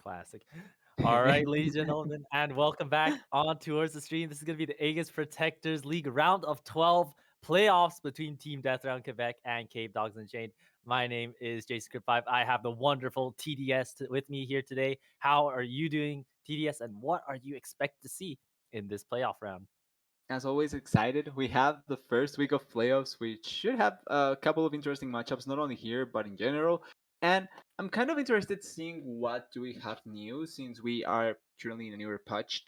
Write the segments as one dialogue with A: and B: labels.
A: classic. All right, ladies and gentlemen, and welcome back on towards the stream. This is going to be the Aegis Protectors League round of 12 playoffs between Team Death Round Quebec and Capedogs Unchained. My name is JScript5. I have the wonderful TDS with me here today. How are you doing, TDS, and what are you expected to see in this playoff round?
B: As always, excited. We have the first week of playoffs, which should have a couple of interesting matchups, not only here but in general. And I'm kind of interested seeing what do we have new since we are currently in a newer patch.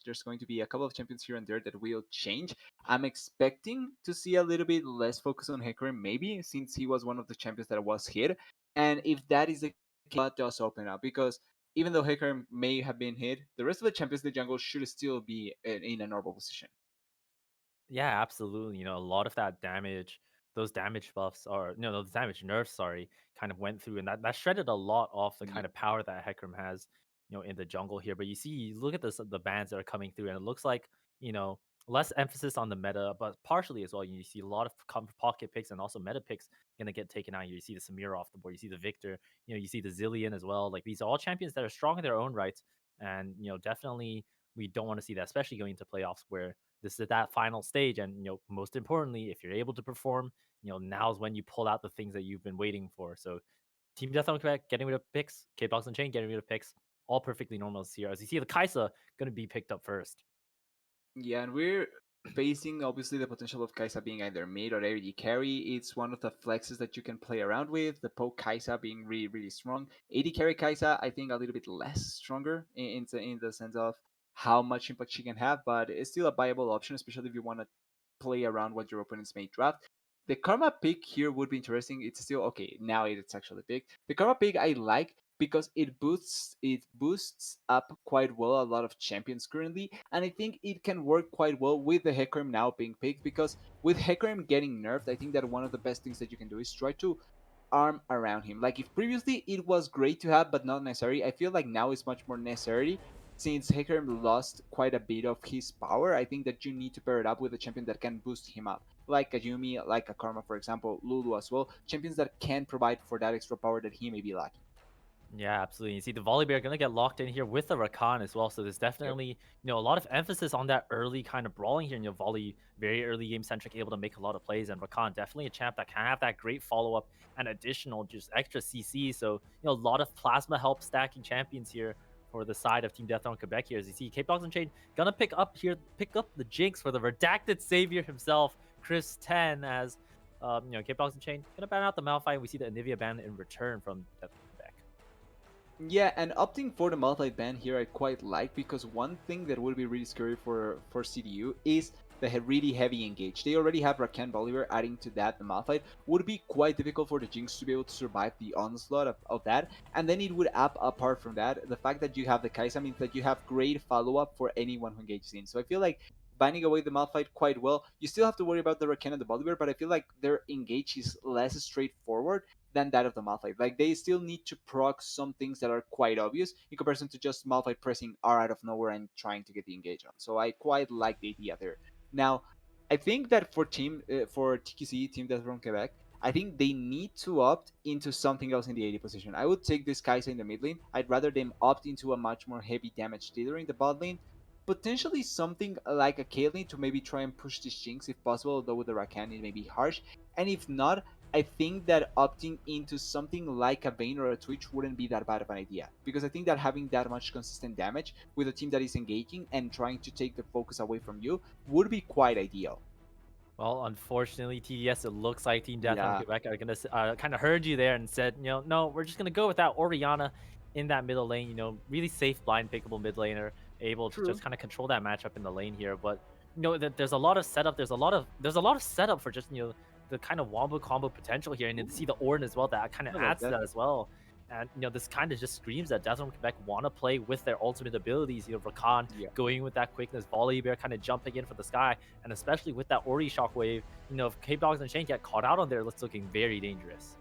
B: There's going to be a couple of champions here and there that will change. I'm expecting to see a little bit less focus on Hecarim, maybe since he was one of the champions that was hit. And if that is the case, that does open up because even though Hecarim may have been hit, the rest of the champions in the jungle should still be in a normal position.
A: Yeah, absolutely. A lot of that damage, those damage buffs or no, those damage nerfs, sorry, kind of went through, and that shredded a lot of the
B: Yeah.
A: kind of power that Hecarim has, in the jungle here. But you look at the bans that are coming through, and it looks like you know less emphasis on the meta, but partially as well. You see a lot of pocket picks and also meta picks gonna get taken out here. You see the Samira off the board, you see the Victor, you see the Zillion as well. Like these are all champions that are strong in their own rights, and definitely we don't want to see that, especially going into playoffs where this is that final stage. And most importantly, if you're able to perform, now's when you pull out the things that you've been waiting for. So Team Death on Quebec getting rid of picks, K-Box and Chain getting rid of picks, all perfectly normal here. As you see, the Kaisa going to be picked up first.
B: Yeah, and we're facing obviously the potential of Kaisa being either mid or AD carry. It's one of the flexes that you can play around with. The poke Kaisa being really, really strong. AD carry Kaisa, I think a little bit less stronger in the sense of how much impact she can have, but it's still a viable option, especially if you want to play around what your opponents may draft. The Karma pick here would be interesting. It's still okay. Now it's actually picked. The Karma pick I like because it boosts up quite well a lot of champions currently, and I think it can work quite well with the Hecarim now being picked because with Hecarim getting nerfed, I think that one of the best things that you can do is try to arm around him. Like if previously it was great to have but not necessary, I feel like now it's much more necessary since Hecarim lost quite a bit of his power. I think that you need to pair it up with a champion that can boost him up, like a Yumi, like a Karma, for example, Lulu as well. Champions that can provide for that extra power that he may be lacking.
A: Yeah, absolutely. You see, the Volibear gonna get locked in here with the Rakan as well. So there's
B: Yep.
A: definitely, a lot of emphasis on that early kind of brawling here. Volley very early game centric, able to make a lot of plays, and Rakan definitely a champ that can have that great follow up and additional just extra CC. So a lot of plasma help stacking champions here for the side of Team Death on Quebec here. As you see, Capedogs Unchained gonna pick up the Jinx for the redacted savior himself, Chris 10, as Capedogs Unchained gonna ban out the Malphite. And we see the Anivia ban in return from Death on Quebec.
B: Yeah, and opting for the multi-ban here I quite like because one thing that would be really scary for CDU is the really heavy engage. They already have Rakan Bolivar, adding to that the Malphite would be quite difficult for the Jinx to be able to survive the onslaught of that. And then it would up apart from that, the fact that you have the Kaisa means that you have great follow-up for anyone who engages in. So I feel like banning away the Malphite quite well. You still have to worry about the Rakan and the Bolivar, but I feel like their engage is less straightforward than that of the Malphite. Like they still need to proc some things that are quite obvious in comparison to just Malphite pressing R out of nowhere and trying to get the engage on. So I quite like the idea there. Now, I think that for TQC Team Death from Quebec, I think they need to opt into something else in the AD position. I would take this Kai'Sa in the mid lane. I'd rather them opt into a much more heavy damage dealer in the bot lane. Potentially something like a Caitlyn to maybe try and push this Jinx if possible, although with the Rakan it may be harsh. And if not, I think that opting into something like a Vayne or a Twitch wouldn't be that bad of an idea. Because I think that having that much consistent damage with a team that is engaging and trying to take the focus away from you would be quite ideal.
A: Well, unfortunately, TDS, it looks like Team Death on
B: Yeah,
A: Quebec are gonna kind of heard you there and said, no, we're just gonna go with that Oriana in that middle lane. Really safe, blind pickable mid laner, able to just
B: true.
A: kind of control that matchup in the lane here. But there's a lot of setup. There's a lot of setup for just the kind of wombo combo potential here, and to see
B: Ooh,
A: the Ornn as well that kind of
B: I like
A: adds to
B: that.
A: that as well. And this kind of just screams that Death on Quebec want to play with their ultimate abilities. Rakan
B: Yeah.
A: going with that quickness, Volibear kind of jumping in for the sky, and especially with that Ori shockwave, if Capedogs and Shane get caught out on there, it's looking very dangerous.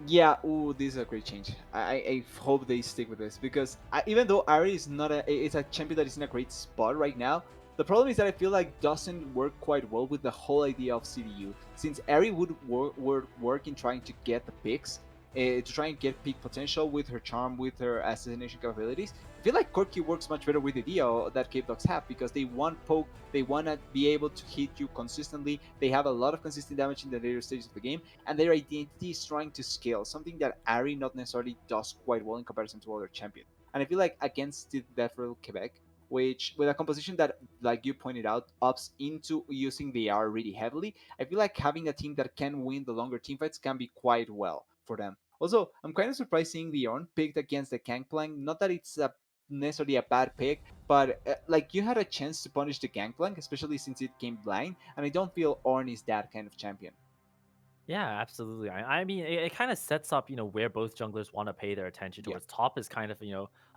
B: Yeah, ooh, this is a great change. I hope they stick with this because even though Ari is not it's a champion that is in a great spot right now. The problem is that I feel like doesn't work quite well with the whole idea of CDU. Since Ari would work in trying to get the picks, to try and get peak potential with her charm, with her assassination capabilities. I feel like Corki works much better with the Dio that Capedogs have because they want poke, they want to be able to hit you consistently. They have a lot of consistent damage in the later stages of the game, and their identity is trying to scale, something that Ari not necessarily does quite well in comparison to other champions. And I feel like against the Death Rattle Quebec, which with a composition that, like you pointed out, ups into using the R really heavily, I feel like having a team that can win the longer team fights can be quite well for them. Also, I'm kind of surprised seeing the Ornn picked against the Gangplank. Not that it's necessarily a bad pick, but like you had a chance to punish the Gangplank, especially since it came blind, and I don't feel Ornn is that kind of champion.
A: Yeah, absolutely. I mean, it kind of sets up, where both junglers want to pay their attention
B: Yeah.
A: towards. Top is kind of,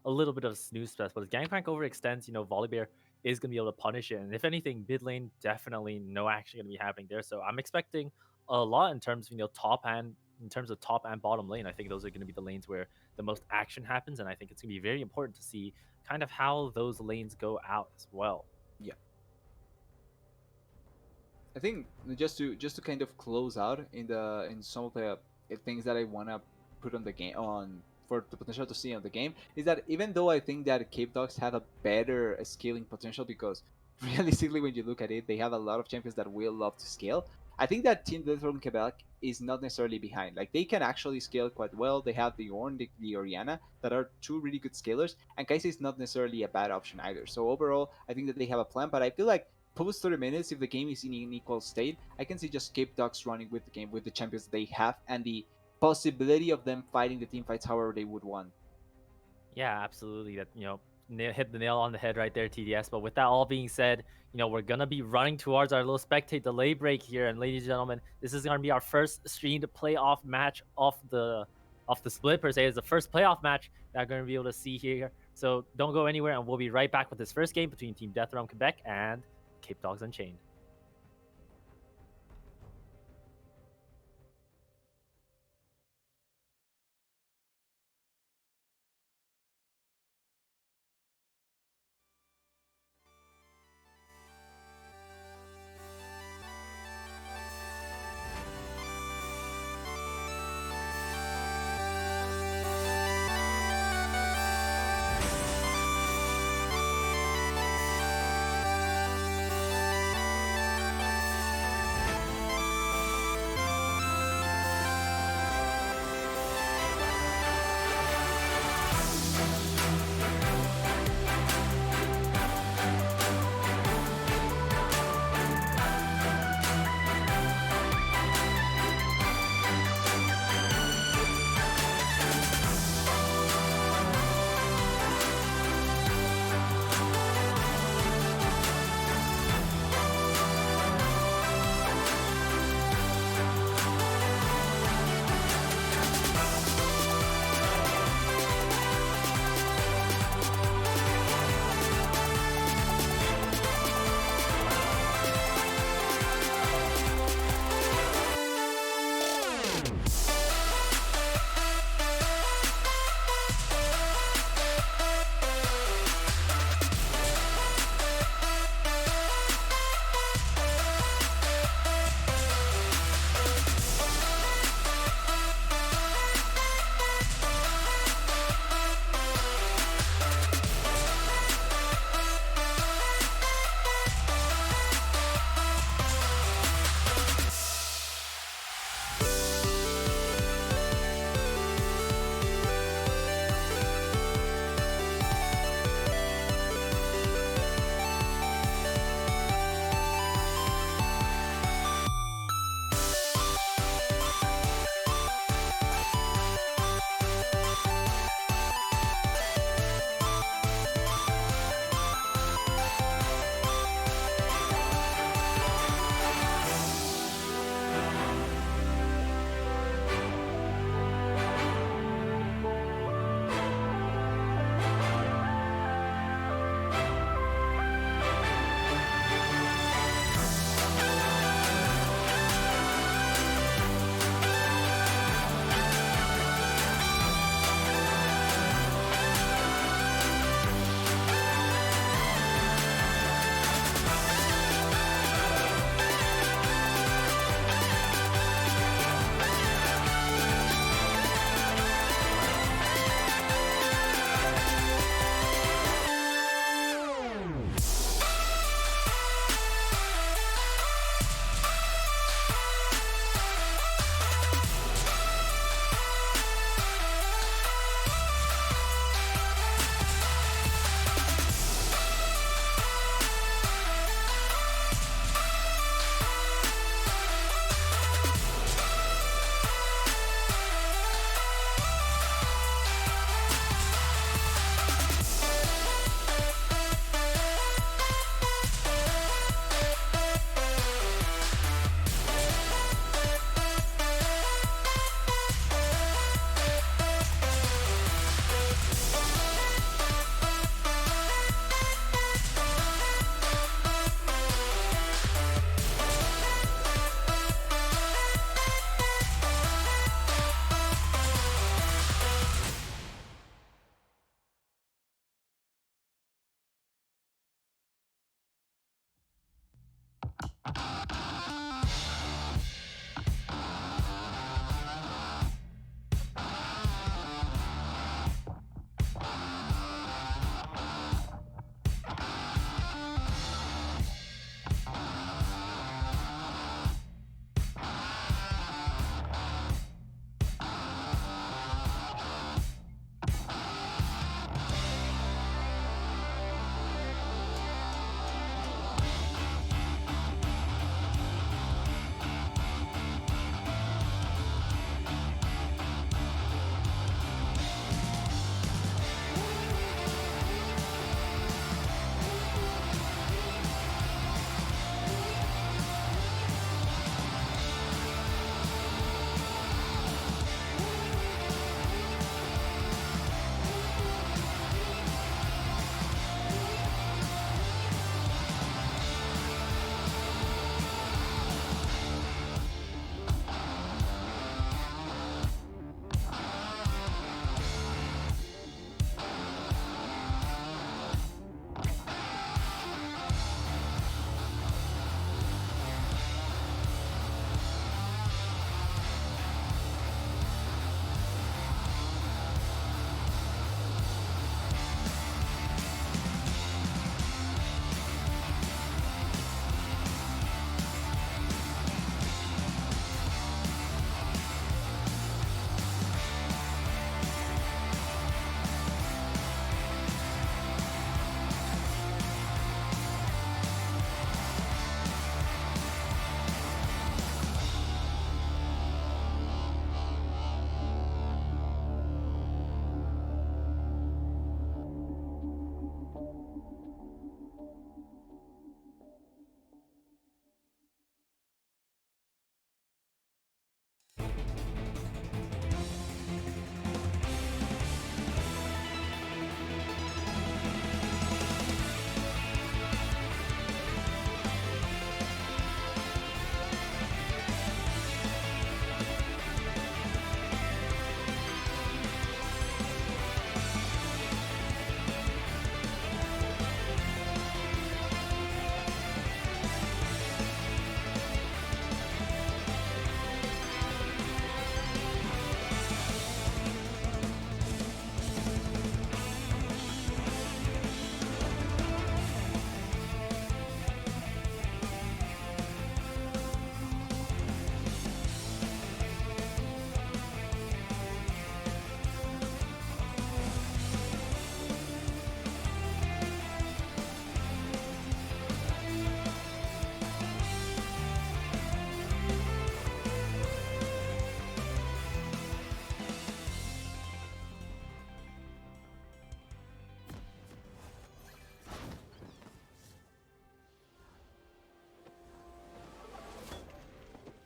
A: a little bit of snooze fest, but as Gangplank overextends, Volibear is going to be able to punish it. And if anything, mid lane, definitely no action going to be happening there. So I'm expecting a lot in terms of, top and bottom lane. I think those are going to be the lanes where the most action happens. And I think it's going to be very important to see kind of how those lanes go out as well.
B: Yeah. I think just to kind of close out in some of the things that I wanna put on the game on for the potential to see on the game is that even though I think that Capedogs have a better scaling potential because realistically when you look at it they have a lot of champions that will love to scale. I think that Team Death from Quebec is not necessarily behind. Like they can actually scale quite well. They have the Ornn, the Oriana that are two really good scalers, and Kai'Sa is not necessarily a bad option either. So overall, I think that they have a plan, but I feel like post 30 minutes, if the game is in an equal state, I can see just Capedogs running with the game with the champions they have and the possibility of them fighting the team fights however they would want.
A: Yeah, absolutely. That hit the nail on the head right there, TDS. But with that all being said, we're gonna be running towards our little spectate delay break here, and ladies and gentlemen, this is gonna be our first streamed playoff match off the split per se. It's the first playoff match that we're gonna be able to see here. So don't go anywhere, and we'll be right back with this first game between Team Death Realm Quebec and Capedogs Unchained.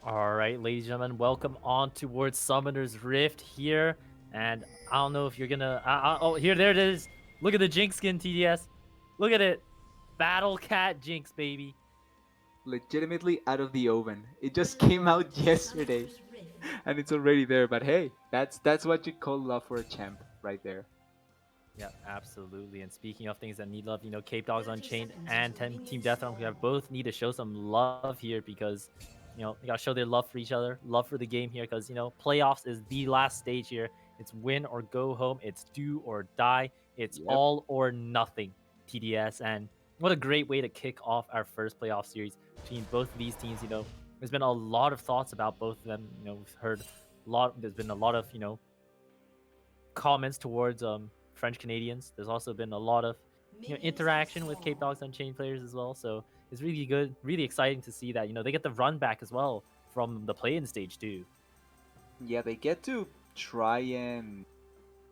A: All right, ladies and gentlemen, welcome on towards Summoner's Rift here. And I don't know if you're gonna. Oh, here, there it is. Look at the Jinx skin, TDS. Look at it. Battle Cat Jinx, baby.
B: Legitimately out of the oven. It just came out yesterday, and it's already there. But hey, that's what you call love for a champ, right there.
A: Yeah, absolutely. And speaking of things that need love, Capedogs Unchained and Team Deathrock, we have both need to show some love here because, they gotta show their love for each other, love for the game here because, playoffs is the last stage here. It's win or go home. It's do or die. It's
B: Yep.
A: all or nothing, TDS. And what a great way to kick off our first playoff series between both of these teams. There's been a lot of thoughts about both of them. We've heard there's been a lot of, comments towards French Canadians. There's also been a lot of interaction with Cape Dogs Unchained players as well. So it's really good, really exciting to see that they get the run back as well from the play-in stage too.
B: Yeah, they get to try and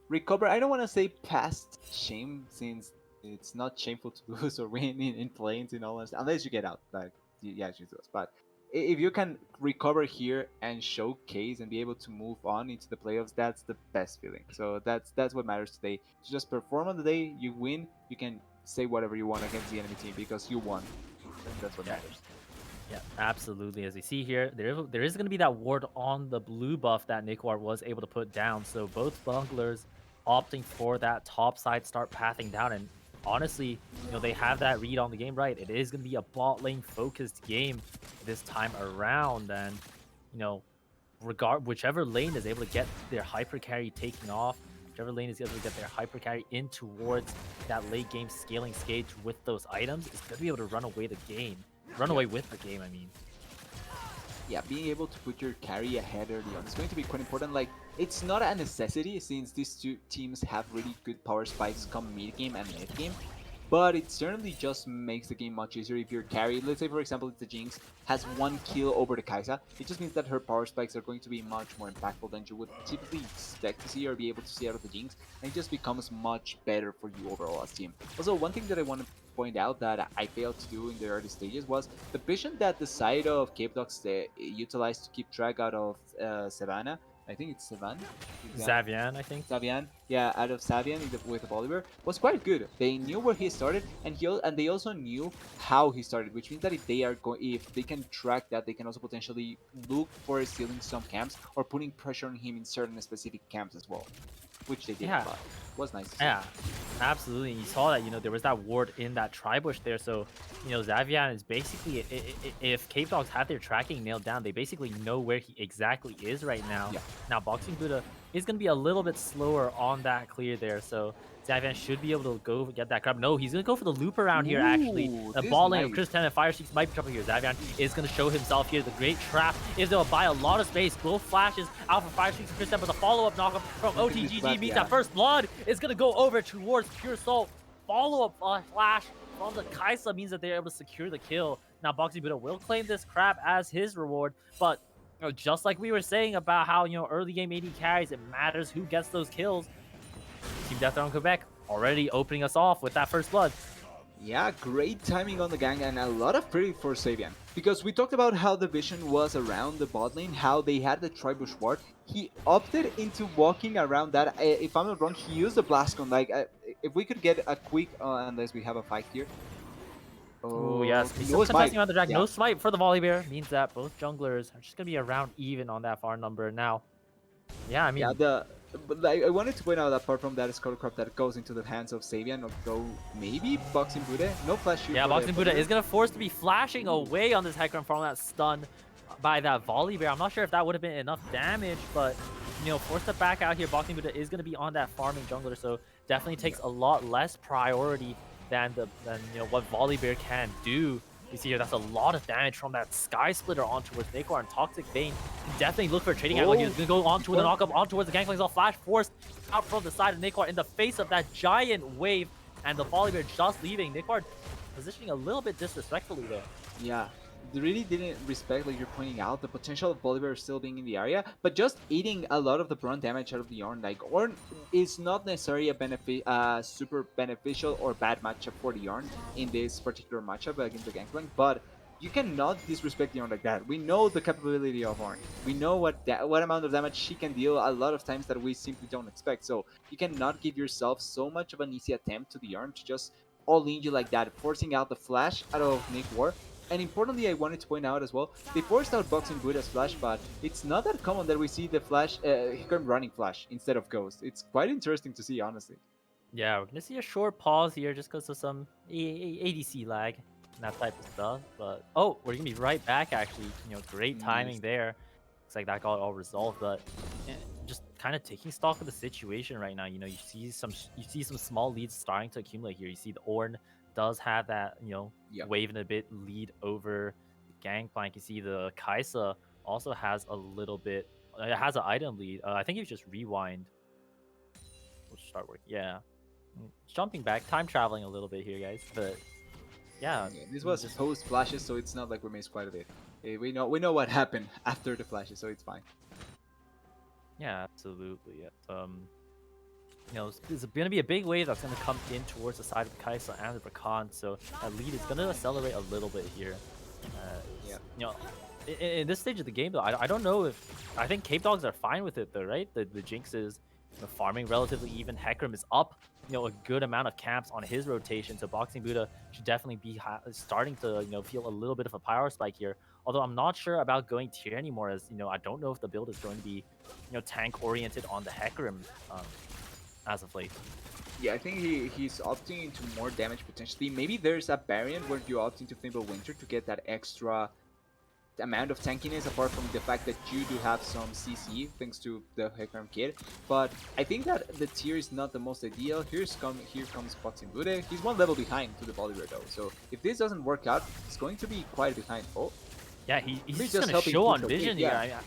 B: recover. I don't want to say past shame, since it's not shameful to lose or win in planes in all honesty, unless you get out. Like, yeah, you lose. But if you can recover here and showcase and be able to move on into the playoffs, that's the best feeling. So that's what matters today. You just perform on the day, you win, you can say whatever you want against the enemy team because you won. That's what
A: Yeah.
B: matters.
A: Yeah, absolutely. As we see here, there is going to be that ward on the blue buff that Nikwar was able to put down. So both bunglers opting for that top side start pathing down. And honestly, they have that read on the game right. It is going to be a bot lane focused game this time around. And, you know, whichever lane is able to get their hyper carry taking off, whichever lane is able to get their hyper carry in towards that late game scaling stage with those items is going to be able to run away the game. Run
B: Yep.
A: away with the game, I mean.
B: Yeah, being able to put your carry ahead early on is going to be quite important. Like, it's not a necessity since these two teams have really good power spikes come mid game and late game, but it certainly just makes the game much easier if your carry, let's say for example it's the Jinx, has one kill over the Kai'Sa. It just means that her power spikes are going to be much more impactful than you would typically expect to see or be able to see out of the Jinx, and it just becomes much better for you overall as team. Also, one thing that I want to point out that I failed to do in the early stages was the vision that the side of Capedogs utilized to keep track out of Savannah. I think it's Savan.
A: Xavian, I think.
B: Savian, yeah, out of Savian with the Bolivar was quite good. They knew where he started, and they also knew how he started, which means that if they can track that, they can also potentially look for stealing some camps or putting pressure on him in certain specific camps as well, which they did.
A: Yeah.
B: But was nice to see.
A: Yeah, absolutely. And you saw that, there was that ward in that tri-bush there. So, Xavian is basically, if Cape Dogs have their tracking nailed down, they basically know where he exactly is right now.
B: Yeah.
A: Now, Boxing Buddha is going to be a little bit slower on that clear there. So, Xavian should be able to go get that grab. No, he's going to go for the loop around here, actually.
B: Ooh,
A: The
B: this
A: ball lane of
B: nice.
A: Chris 10 and Fire Streaks might be trouble here. Xavian is going to show himself here. The great trap is going to buy a lot of space. Both flashes out for Fire Streaks and Chris 10, but the follow-up knockup from OTGG meets that first blood is going to go over towards Pure Soul. Follow-up flash from the Kai'Sa means that they're able to secure the kill. Now, Boxy Buddha will claim this crab as his reward, but just like we were saying about how, early game AD carries, it matters who gets those kills. Team Deathrock Quebec already opening us off with that first blood.
B: Yeah, great timing on the gang and a lot of credit for Savian. Because we talked about how the vision was around the bot lane, how they had the Tribush ward. He opted into walking around that. If I'm not wrong, he used the Blastcon. Like, if we could get a quick, unless we have a fight here.
A: Oh, yes. He's
B: No
A: still
B: smite.
A: contesting on the dragon.
B: Yeah.
A: No smite for the Volibear means that both junglers are just going to be around even on that far number now. Yeah, I mean...
B: Yeah, but I wanted to point out, apart from that Skull Crop that goes into the hands of Savian, or go maybe Boxing Buddha. No flash shoot.
A: Yeah, Boxing Buddha is going to force to be flashing away on this Hecarim from that stun by that Volibear. I'm not sure if that would have been enough damage, but, forced to back out here. Boxing Buddha is going to be on that farming jungler, so definitely takes a lot less priority than what Volibear can do. You see here, that's a lot of damage from that Sky Splitter on towards Nikwar and Toxic Bane. Definitely look for a trading angle here. He's going to go on towards the knockup, on towards the Gangplank's all flash forced out from the side of Nikwar in the face of that giant wave. And the Volibear just leaving. Nikwar positioning a little bit disrespectfully though.
B: Yeah, they really didn't respect, like you're pointing out, the potential of Bolivar still being in the area, but just eating a lot of the brunt damage out of the Ornn. Like, Ornn is not necessarily a super beneficial or bad matchup for the Ornn in this particular matchup against the Gangplank, but You cannot disrespect Yarn like that. We know the capability of Yarn. We know what amount of damage she can deal a lot of times that we simply don't expect. So you cannot give yourself so much of an easy attempt to the Yarn to just all in you like that, forcing out the flash out of Nick War. And importantly, I wanted to point out as well, they forced out Boxing Buddha's flash, but it's not that common that we see the flash, Hiccup running flash instead of Ghost. It's quite interesting to see, honestly.
A: Yeah, we're gonna see a short pause here just because of some ADC lag and that type of stuff. But oh, we're gonna be right back. Actually, great timing
B: Nice.
A: there. Looks like that got all resolved. But eh, just kind of taking stock of the situation right now. You see some small leads starting to accumulate here. You see the Ornn does have that
B: Yep.
A: wave and a bit lead over the Gangplank. You see the Kaisa also has a little bit. It has an item lead. I think if you just rewind, we'll start working. Yeah. Jumping back, time traveling a little bit here, guys. But yeah,
B: Yeah, this was
A: just
B: post flashes, so it's not like we missed quite a bit. We know what happened after the flashes, so it's fine.
A: yeah, absolutely. Yeah. There's gonna be a big wave that's gonna come in towards the side of the Kaisa and the Rakan, so that lead is gonna accelerate a little bit here.
B: Yeah.
A: In this stage of the game, though, I don't know if I think Capedogs are fine with it though, right? The Jinx is farming relatively even. Hecarim is up, a good amount of camps on his rotation, so Boxing Buddha should definitely be starting to feel a little bit of a power spike here. Although I'm not sure about going tier anymore, as I don't know if the build is going to be tank oriented on the Hecarim as of late.
B: Yeah, I think he's opting into more damage potentially. Maybe there's a variant where you opt into Thimble Winter to get that extra amount of tankiness, apart from the fact that you do have some CC thanks to the Hecarim kit. But I think that the tier is not the most ideal. Here comes Boxing Buddha. He's one level behind to the Bolivar though. So if this doesn't work out, it's going to be quite behind. Oh,
A: Yeah, he's
B: he's
A: just
B: just
A: gonna
B: helping
A: show
B: push.
A: on
B: Okay,
A: vision here.
B: yeah.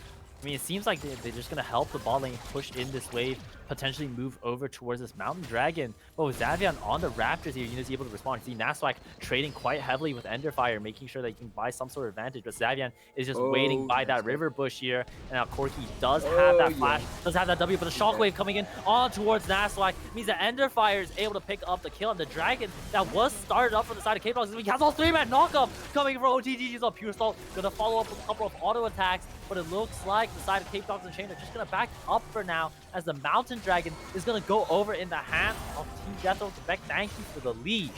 A: I mean, it seems like they're just gonna help the bot lane push in this wave, potentially move over towards this Mountain Dragon. But with Xavian on the Raptors here, he's able to respond. See Naswak trading quite heavily with Enderfire, making sure that he can buy some sort of advantage. But Xavian is just waiting
B: Oh,
A: by
B: nice
A: that
B: help.
A: river bush here. And now Corki does have
B: Oh
A: that
B: yeah.
A: flash, does have that W, but the shockwave coming in on towards Naswak means that Enderfire is able to pick up the kill. And the Dragon that was started up from the side of Capedogs, he has all 3-man knockup coming from OTG's on Pure Salt. Gonna follow up with a couple of auto attacks, but it looks like the side of Capedogs and Unchained are just gonna back up for now, as the Mountain Dragon is gonna go over in the hands of Team Deathrow Quebec. Thank you for the lead.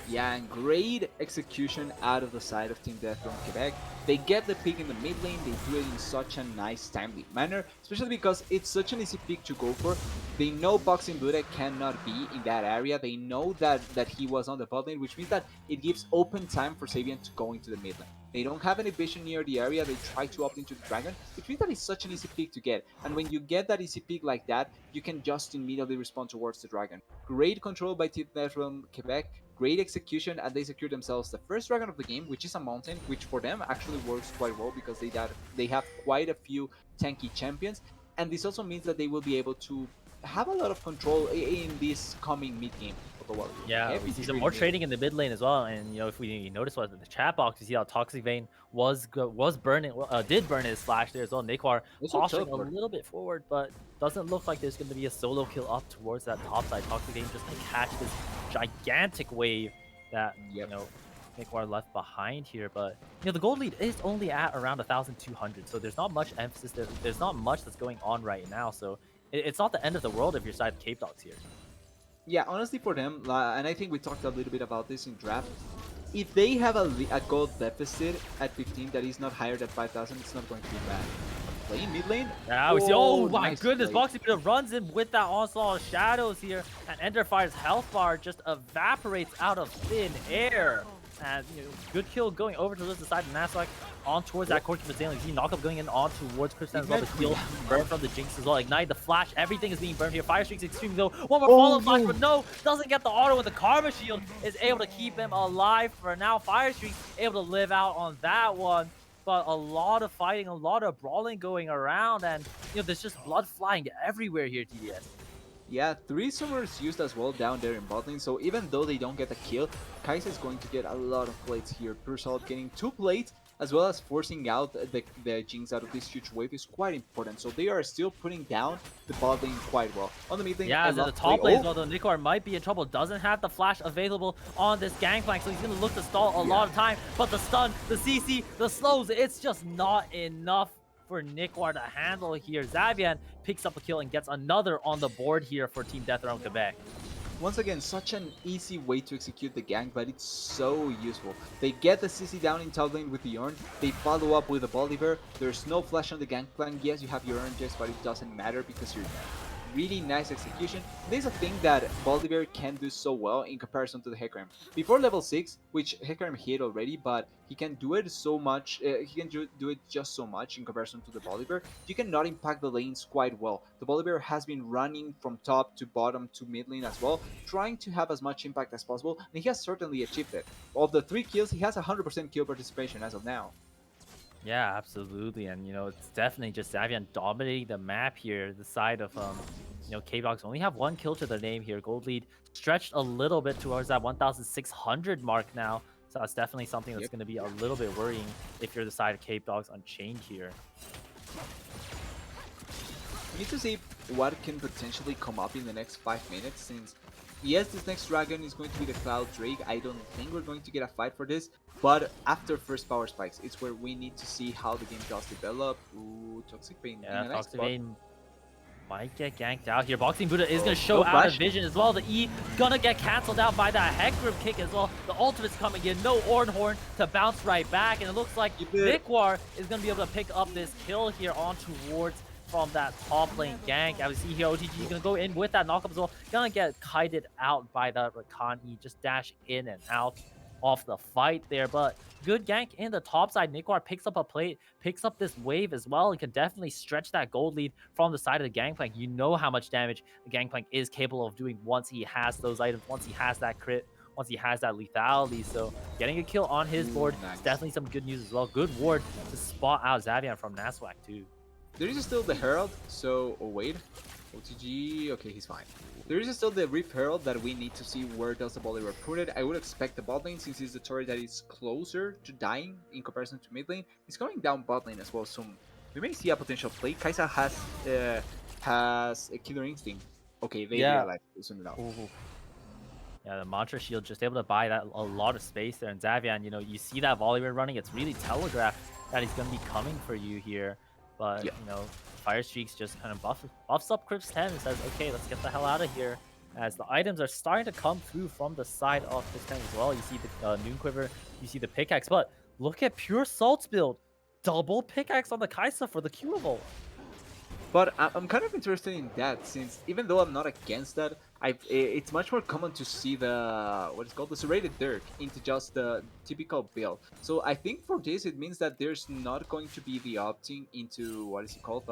B: Yeah, and great execution out of the side of Team Death from Quebec. They get the pick in the mid lane, they do it in such a nice, timely manner, especially because it's such an easy pick to go for. They know Boxing Buddha cannot be in that area, they know that he was on the bot lane, which means that it gives open time for Sabian to go into the mid lane. They don't have any vision near the area, they try to opt into the Dragon, which means that it's such an easy pick to get. And when you get that easy pick like that, you can just immediately respond towards the Dragon. Great control by Team Death from Quebec, great execution, and they secure themselves the first dragon of the game, which is a mountain, which for them actually works quite well because they have quite a few tanky champions, and this also means that they will be able to have a lot of control in this coming mid game of the Warrior.
A: Yeah, we see some more trading in the mid lane as well, and if we notice what the chat box, you see how Toxic Vein was burning, did burn his flash there as well. Nikar
B: Also
A: posturing a
B: teleport.
A: little bit forward, but doesn't look like there's going to be a solo kill up towards that top side. Toxic Vein just to catch this gigantic wave that
B: Yep.
A: Nikar left behind here. But the gold lead is only at around 1,200, so there's not much emphasis there. There's not much that's going on right now, so it's not the end of the world if you're side Capedogs here.
B: Yeah, honestly for them, and I think we talked a little bit about this in draft, if they have a gold deficit at 15 that is not higher than 5,000, it's not going to be bad. Playing mid lane?
A: Yeah, we see. Oh my
B: nice
A: goodness,
B: play.
A: Boxy Buddha runs in with that onslaught of shadows here, and Enderfire's health bar just evaporates out of thin air. And good kill going over to the side of Naswak on towards that Corki Battalion. You see knockup going in on towards Kristen as well. The kill burn from the Jinx as well. Ignite the flash. Everything is being burned here. Fire Streak's extremely low. One more follow flash, but no, doesn't get the auto, and the Karma Shield is able to keep him alive for now. Fire Streak able to live out on that one. But a lot of fighting, a lot of brawling going around, and there's just blood flying everywhere here, TDS.
B: Yeah, 3 summers used as well down there in bot lane, so even though they don't get a kill, Kai'Sa is going to get a lot of plates here. Pure Salt getting 2 plates, as well as forcing out the Jinx out of this huge wave is quite important. So they are still putting down the bot lane quite well. On the mid lane,
A: Yeah,
B: I
A: as in the
B: love play.
A: top lane as
B: Oh,
A: well, though, Nikor might be in trouble. Doesn't have the flash available on this Gangplank, so he's going to look to stall a lot of time. But the stun, the CC, the slows, it's just not enough for Nikor to handle here. Xavian picks up a kill and gets another on the board here for Team Death Realm Quebec.
B: once again, such an easy way to execute the gank, but it's so useful. They get the CC down in top lane with the Urn, they follow up with the Bolivar, there's no flash on the Gangplank. Yes, you have your Urn Jets, but it doesn't matter because you're really nice execution. There's a thing that Bolivar can do so well in comparison to the Hecarim. Before level 6, which Hecarim hit already, but he can do it so much, he can do it just so much in comparison to the Bolivar, you cannot impact the lanes quite well. The Bolivar has been running from top to bottom to mid lane as well, trying to have as much impact as possible, and he has certainly achieved it. Of the 3 kills, he has 100% kill participation as of now.
A: Yeah, absolutely. And, it's definitely just Xavian dominating the map here. The side of, Capedogs only have 1 kill to their name here. Gold lead stretched a little bit towards that 1,600 mark now. So that's definitely something that's
B: Yep.
A: going to be a little bit worrying if you're the side of Capedogs Unchained here.
B: We need to see what can potentially come up in the next 5 minutes, since yes, this next dragon is going to be the Cloud Drake. I don't think we're going to get a fight for this, but after first power spikes, it's where we need to see how the game does develop. Ooh, Toxic Pain in
A: Yeah,
B: a nice
A: Toxic
B: spot.
A: Vein might get ganked out here. Boxing Buddha is going to
B: No
A: show out of
B: flash.
A: vision as well. The E gonna get canceled out by that Heck Grip kick as well. The ultimate's coming in. No Ornhorn to bounce right back. And it looks like
B: Keep it.
A: Nikwar is going to be able to pick up this kill here on towards from that top lane gank. As we see here, OTG is going to go in with that knockup as well. Gonna get kited out by that Rakan E. Just dash in and out off the fight there, but good gank in the top side. Nikwar picks up a plate, picks up this wave as well, and can definitely stretch that gold lead from the side of the Gangplank. You know how much damage the Gangplank is capable of doing once he has those items, once he has that crit, once he has that lethality. So getting a kill on his board
B: Nice.
A: is definitely some good news as well. Good ward to spot out Xavian from Naswak too.
B: There is still the Herald, so oh wait, OTG. Okay, he's fine. There is still the Rift Herald that we need to see where does the Bolivar put it. I would expect the bot lane, since it's the turret that is closer to dying in comparison to mid lane. It's going down bot lane as well, so we may see a potential play. Kaisa has a Killer Instinct. Okay, they realize it soon enough.
A: Ooh. Yeah, the Mantra Shield just able to buy that a lot of space there. And Xavian, you see that Volibear running, it's really telegraphed that he's going to be coming for you here. But, Fire Streaks just kind of buffs up Crips 10 and says, okay, let's get the hell out of here. As the items are starting to come through from the side of this 10 as well. You see the Noon Quiver, you see the Pickaxe, but look at Pure Salt's build. Double Pickaxe on the Kaisa for the Q-Evolt.
B: But I'm kind of interested in that, since even though I'm not against that, it's much more common to see the what is called the serrated dirk into just the typical build. So I think for this it means that there's not going to be the opting into what is it called,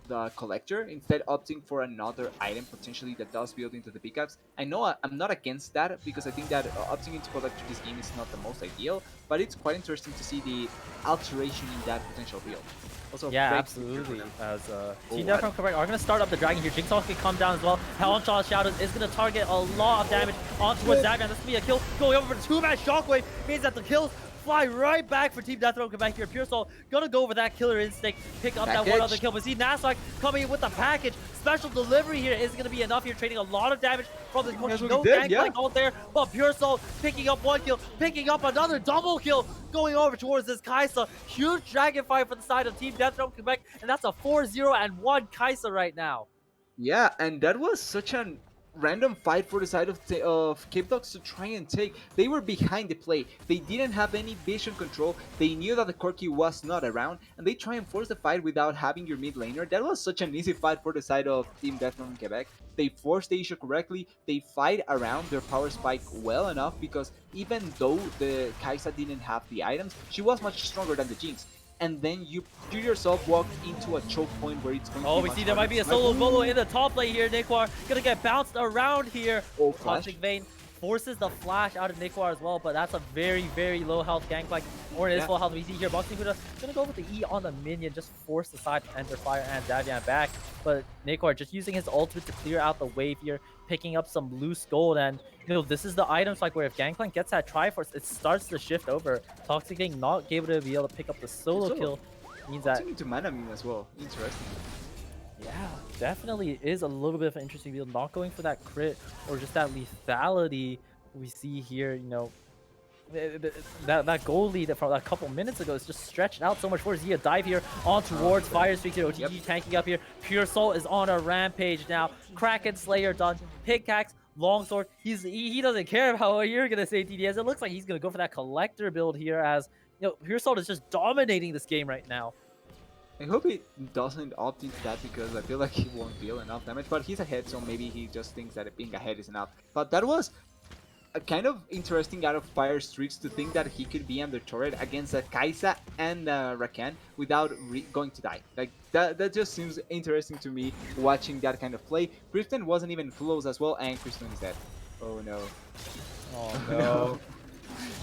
B: the collector, instead opting for another item potentially that does build into the pickups. I know I'm not against that, because I think that opting into collector this game is not the most ideal, but it's quite interesting to see the alteration in that potential build. Also,
A: Yeah,
B: great
A: absolutely. As
B: Oh,
A: Team Death Realm Quebec are going to start up the Dragon here. Jinx can come down as well. Hellshot Shadows is going to target a lot of damage onto Xavian. That's going to be a kill. Going over for the 2-man Shockwave means that the kills fly right back for Team Death Realm Quebec here. Pure Soul gonna go over that Killer Instinct, pick up that one other kill. But see Naswak coming in with the package. Special delivery here is gonna be enough here, trading a lot of damage from this corner. No Gangplank out there, but Pure Soul picking up 1 kill, picking up another double kill, going over towards this Kaisa. Huge dragon fight for the side of Team Death Realm Quebec, and that's a 4-0 and 1 Kaisa right now.
B: Yeah, and that was such an random fight for the side of Capedogs to try and take. They were behind the play. They didn't have any vision control. They knew that the Corki was not around, and they try and force the fight without having your mid laner. That was such an easy fight for the side of Team Death from Quebec. They forced the issue correctly. They fight around their power spike well enough, because even though the Kaisa didn't have the items, she was much stronger than the Jinx. And then you yourself walk into a choke point where it's going to be
A: we
B: much
A: see there might be a solo bolo in the top lane here. Nikwar gonna get bounced around here.
B: Oh, flash.
A: Toxic Vein forces the flash out of Nikwar as well, but that's a very, very low health Gangplank. Or it is
B: Yeah.
A: full health. We see here, Boxing Buddha gonna go with the E on the minion, just force the side Ender Fire and Davian back. But Nikwar just using his ultimate to clear out the wave here, picking up some loose gold. And this is the items like where if Gangplank gets that Triforce, it starts to shift over. Toxic being not able to be able to pick up the solo
B: So
A: kill means that
B: opting into mana meme as well. Interesting.
A: yeah, definitely is a little bit of an interesting build. Not going for that crit or just that lethality we see here. That goal lead from a couple minutes ago is just stretched out so much. For Zia dive here on towards Fire Streak here. OTG tanking up here. Pure Soul is on a rampage now. Kraken Slayer done. Pickaxe, Longsword. He doesn't care about what you're gonna say, TDS. It looks like he's gonna go for that collector build here as Pure Soul is just dominating this game right now.
B: I hope he doesn't opt into that because I feel like he won't deal enough damage, but he's ahead, so maybe he just thinks that being ahead is enough. But that was a kind of interesting out of Fire Streaks to think that he could be under turret against a Kai'Sa and Rakan without going to die. Like that just seems interesting to me watching that kind of play. Kristen wasn't even close as well, and Kristen is dead. Oh no.
A: Oh no.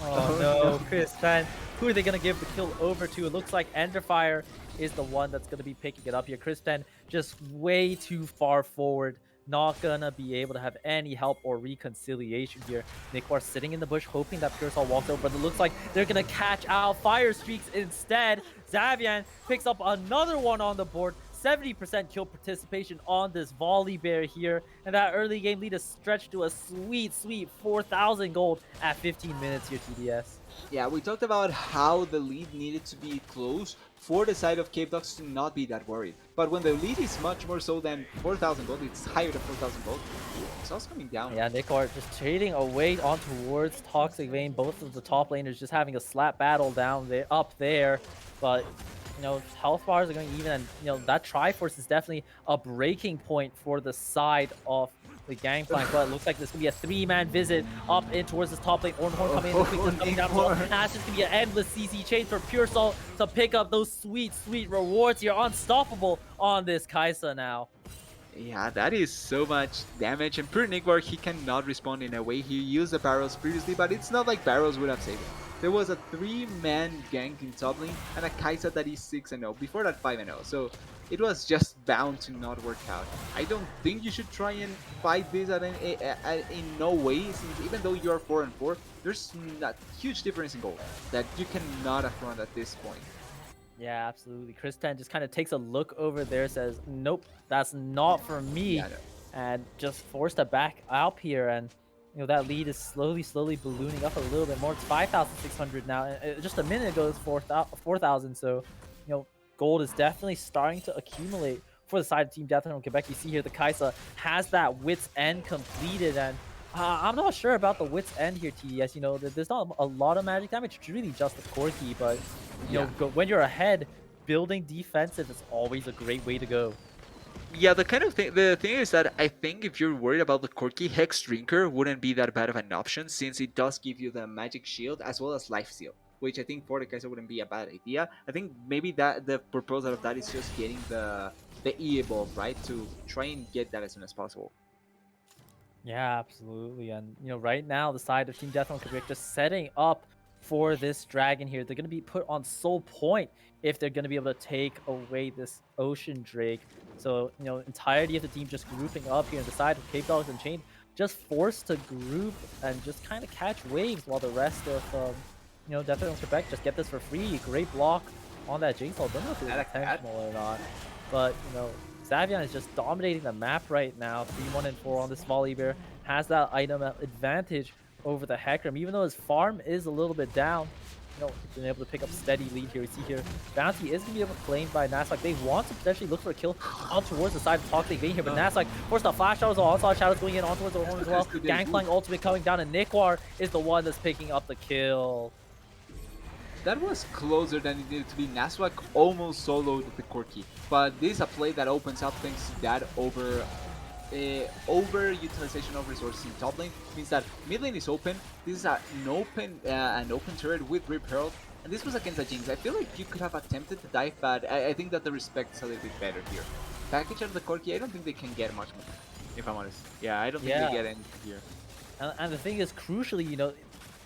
A: Oh no, Kristen. Who are they going to give the kill over to? It looks like Enderfire is the one that's going to be picking it up here. Kristen just way too far forward. Not going to be able to have any help or reconciliation here. Nikwar sitting in the bush hoping that Pure Soul walks over, but it looks like they're going to catch out Fire Streaks instead. Xavian picks up another one on the board. 70% kill participation on this volley bear here, and that early game lead is stretched to a sweet 4,000 gold at 15 minutes here, TDS.
B: Yeah, we talked about how the lead needed to be close for the side of Capedogs to not be that worried. But when the lead is much more so than 4,000 gold, it's higher than 4,000 gold. It's also coming down.
A: Yeah, Nikwar just trading away on towards Toxic Vein. Both of the top laners just having a slap battle down there, up there, but health bars are going even, and that Triforce is definitely a breaking point for the side of the Gangplank, but it looks like this could be a 3-man visit up in towards this top lane. Ornhorn coming in, quickly coming down as well. That's just gonna be an endless CC chain for Pure Soul to pick up those sweet rewards here. Unstoppable on this Kai'Sa now.
B: Yeah, that is so much damage, and per Nikwar, he cannot respond in a way. He used the barrels previously, but it's not like barrels would have saved him. There was a 3-man gank in top lane and a Kai'Sa that is 6-0, before that 5-0, so it was just bound to not work out. I don't think you should try and fight this in no way, since even though you are 4-4, there's a huge difference in gold that you cannot affront at this point.
A: Yeah, absolutely. Kristen just kind of takes a look over there, says, nope, that's not for me,
B: Yeah, no.
A: and just forced to back up here. And that lead is slowly ballooning up a little bit more. It's 5,600 now. And just a minute ago, it's 4,000. So, gold is definitely starting to accumulate for the side of Team Death from Quebec. You see here the Kai'Sa has that Wit's End completed, and I'm not sure about the Wit's End here, TDS. There's not a lot of magic damage. It's really just the Corki, but when you're ahead, building defensive is always a great way to go.
B: Yeah, the thing is that I think if you're worried about the Corki, Hex Drinker wouldn't be that bad of an option, since it does give you the magic shield as well as life steal, which I think for the Kai'Sa wouldn't be a bad idea. I think maybe that the purpose of that is just getting the E evolve, right, to try and get that as soon as possible.
A: Yeah, absolutely. And right now the side of Team Death on Quebec just setting up for this dragon here. They're going to be put on soul point if they're going to be able to take away this Ocean Drake. So, entirety of the team just grouping up here on the side of Capedogs and Unchained, just forced to group and just kind of catch waves, while the rest of, Death on Quebec just get this for free. Great block on that Jigsaw. Don't know if it was intentional or not, but, Xavian is just dominating the map right now. 3-1-4 on this volley bear. Has that item advantage over the Hecarim, even though his farm is a little bit down. He's been able to pick up steady lead here. We see here, Bounty is going to be able to claim by Nasak. They want to potentially look for a kill on towards the side of Toxic Vein here, but Nasak, forced the flash shadows, onslaught shadows going in on towards the horn as well. Gangplank ultimate coming down, and Nikwar is the one that's picking up the kill.
B: That was closer than it needed to be. Naswak almost soloed the Corki, but this is a play that opens up thanks to that over utilization of resources in top lane. Means that mid lane is open. This is an open turret with Rip Herald, and this was against a Jinx. I feel like you could have attempted to dive, but I think that the respect is a little bit better here. Package out of the Corki, I don't think they can get much more, if I'm honest. Yeah, I don't think they get anything here.
A: And the thing is, crucially,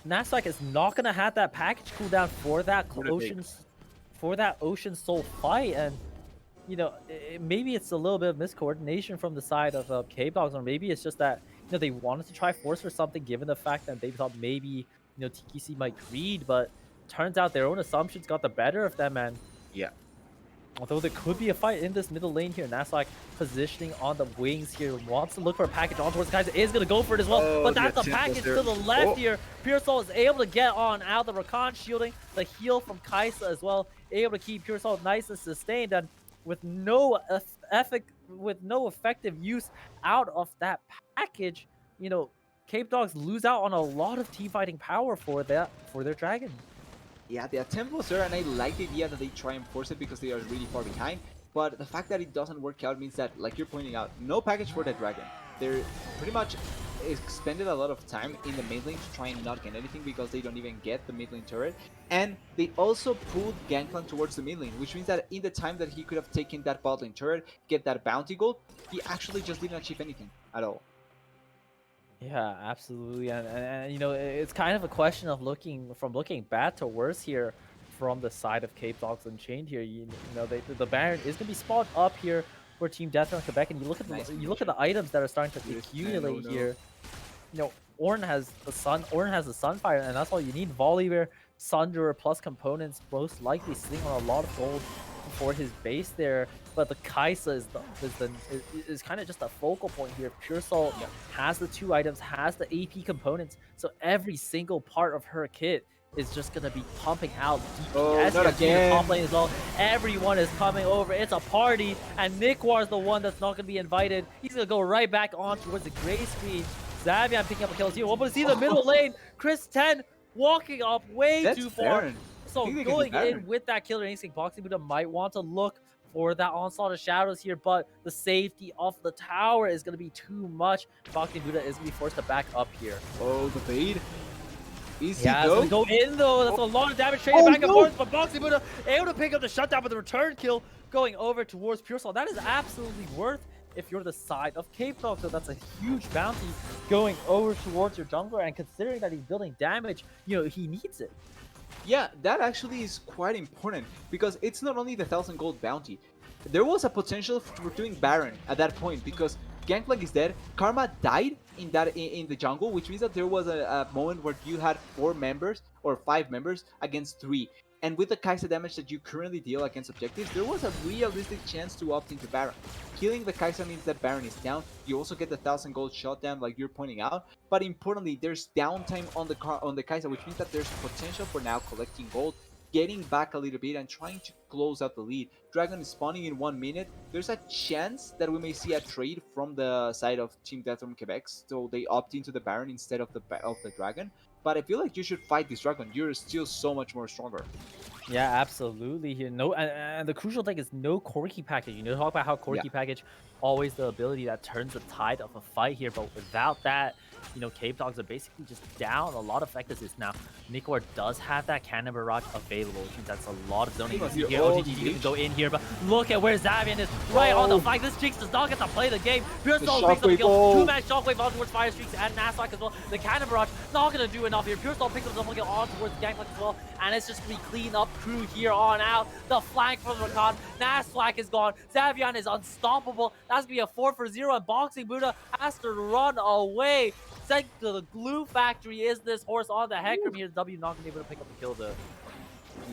A: Nasdaq is not gonna have that package cooldown for that
B: For the take.
A: Ocean Soul fight, and maybe it's a little bit of miscoordination from the side of Capedogs, or maybe it's just that they wanted to try force for something, given the fact that they thought maybe TKC might greed, but turns out their own assumptions got the better of them, and
B: Yeah.
A: although there could be a fight in this middle lane here, Nasdaq positioning on the wings here, wants to look for a package on towards Kaiser, is going to go for it as well,
B: Oh,
A: but
B: the
A: that's a
B: attempt was
A: package
B: there.
A: to the left
B: Oh,
A: here. Pure Soul is able to get on out the Rakan shielding, the heal from Kaisa as well, able to keep Pure Soul nice and sustained, and with no effective use out of that package, Capedogs lose out on a lot of team fighting power for their dragon.
B: yeah, the attempt was there, and I like the idea that they try and force it because they are really far behind. But the fact that it doesn't work out means that, like you're pointing out, no package for the dragon. They're pretty much expended a lot of time in the mid lane to try and not get anything because they don't even get the mid lane turret. And they also pulled Gangplank towards the mid lane, which means that in the time that he could have taken that bot lane turret, get that bounty gold, he actually just didn't achieve anything at all.
A: Yeah, absolutely, and it's kind of a question of looking bad to worse here from the side of Capedogs Unchained here. The Baron is gonna be spawned up here for Team Death on Quebec, and you look at
B: Nice
A: the items that are starting to
B: Yes,
A: accumulate
B: no.
A: here. Ornn has the Sunfire, and that's all you need. Volibear, Sunderer plus components, most likely sitting on a lot of gold for his base there. But the Kaisa is kind of just a focal point here. Pure Soul has the 2 items, has the AP components, so every single part of her kit is just gonna be pumping out
B: Oh,
A: DPS
B: not
A: here. The top
B: again.
A: lane as well. Everyone is coming over. It's a party, and Nikwar is the one that's not gonna be invited. He's gonna go right back on towards the gray screen. Xavian picking up a kill here. What was he? The middle lane. Chris 10 walking up way
B: That's
A: too far.
B: Baron. I
A: So
B: think they can do
A: going in
B: Baron.
A: with that killer instinct, Boxing Buddha might want to look for that onslaught of shadows here, but the safety of the tower is going to be too much. Boxing Buddha is going to be forced to back up here.
B: Oh, the bait. Easy
A: Yeah, it's
B: though.
A: going to go in though. That's a lot of damage trading back and forth, but Boxing Buddha able to pick up the shutdown with the return kill going over towards Pure Soul. That is absolutely worth if you're the side of Capedogs, so that's a huge bounty going over towards your jungler, and considering that he's building damage, he needs it.
B: Yeah, that actually is quite important because it's not only the 1,000 gold bounty. There was a potential for doing Baron at that point because Gangplank is dead. Karma died in the jungle, which means that there was a moment where you had 4 members or 5 members against 3. And with the Kaisa damage that you currently deal against objectives, there was a realistic chance to opt into Baron. Killing the Kaisa means that Baron is down. You also get the 1,000 gold shutdown, like you're pointing out. But importantly, there's downtime on the Kaisa, which means that there's potential for now collecting gold, getting back a little bit, and trying to close out the lead. Dragon is spawning in 1 minute. There's a chance that we may see a trade from the side of Team Death from Quebec, so they opt into the Baron instead of the Dragon. But I feel like you should fight this Dragon. You're still so much more stronger.
A: Yeah, absolutely. Here, no, and the crucial thing is no Corki package. Talk about how
B: Yeah.
A: Corki package always the ability that turns the tide of a fight here, but without that, Capedogs are basically just down a lot of effectiveness now. Nikwar does have that Cannon Barrage available, which means that's a lot of zoning. You see here, OTG can go in here, but look at where Xavian is right on the flank. This Jinx does not get to play the game. Pure Soul picks up the kill. 2-man Shockwave on towards Fire Streaks and Nasdaq as well. The Cannon Barrage not going to do enough here. Pure Soul picks up the double kill on towards Gangplank as well, and it's just going to be clean up crew here on out. The flank from Rakan. Nasdaq is gone. Xavian is unstoppable. That's going to be a 4-for-0, and Boxing Buddha has to run away. Sent to the glue factory is this horse on the Hecarim here. W not going to be able to pick up the kill though.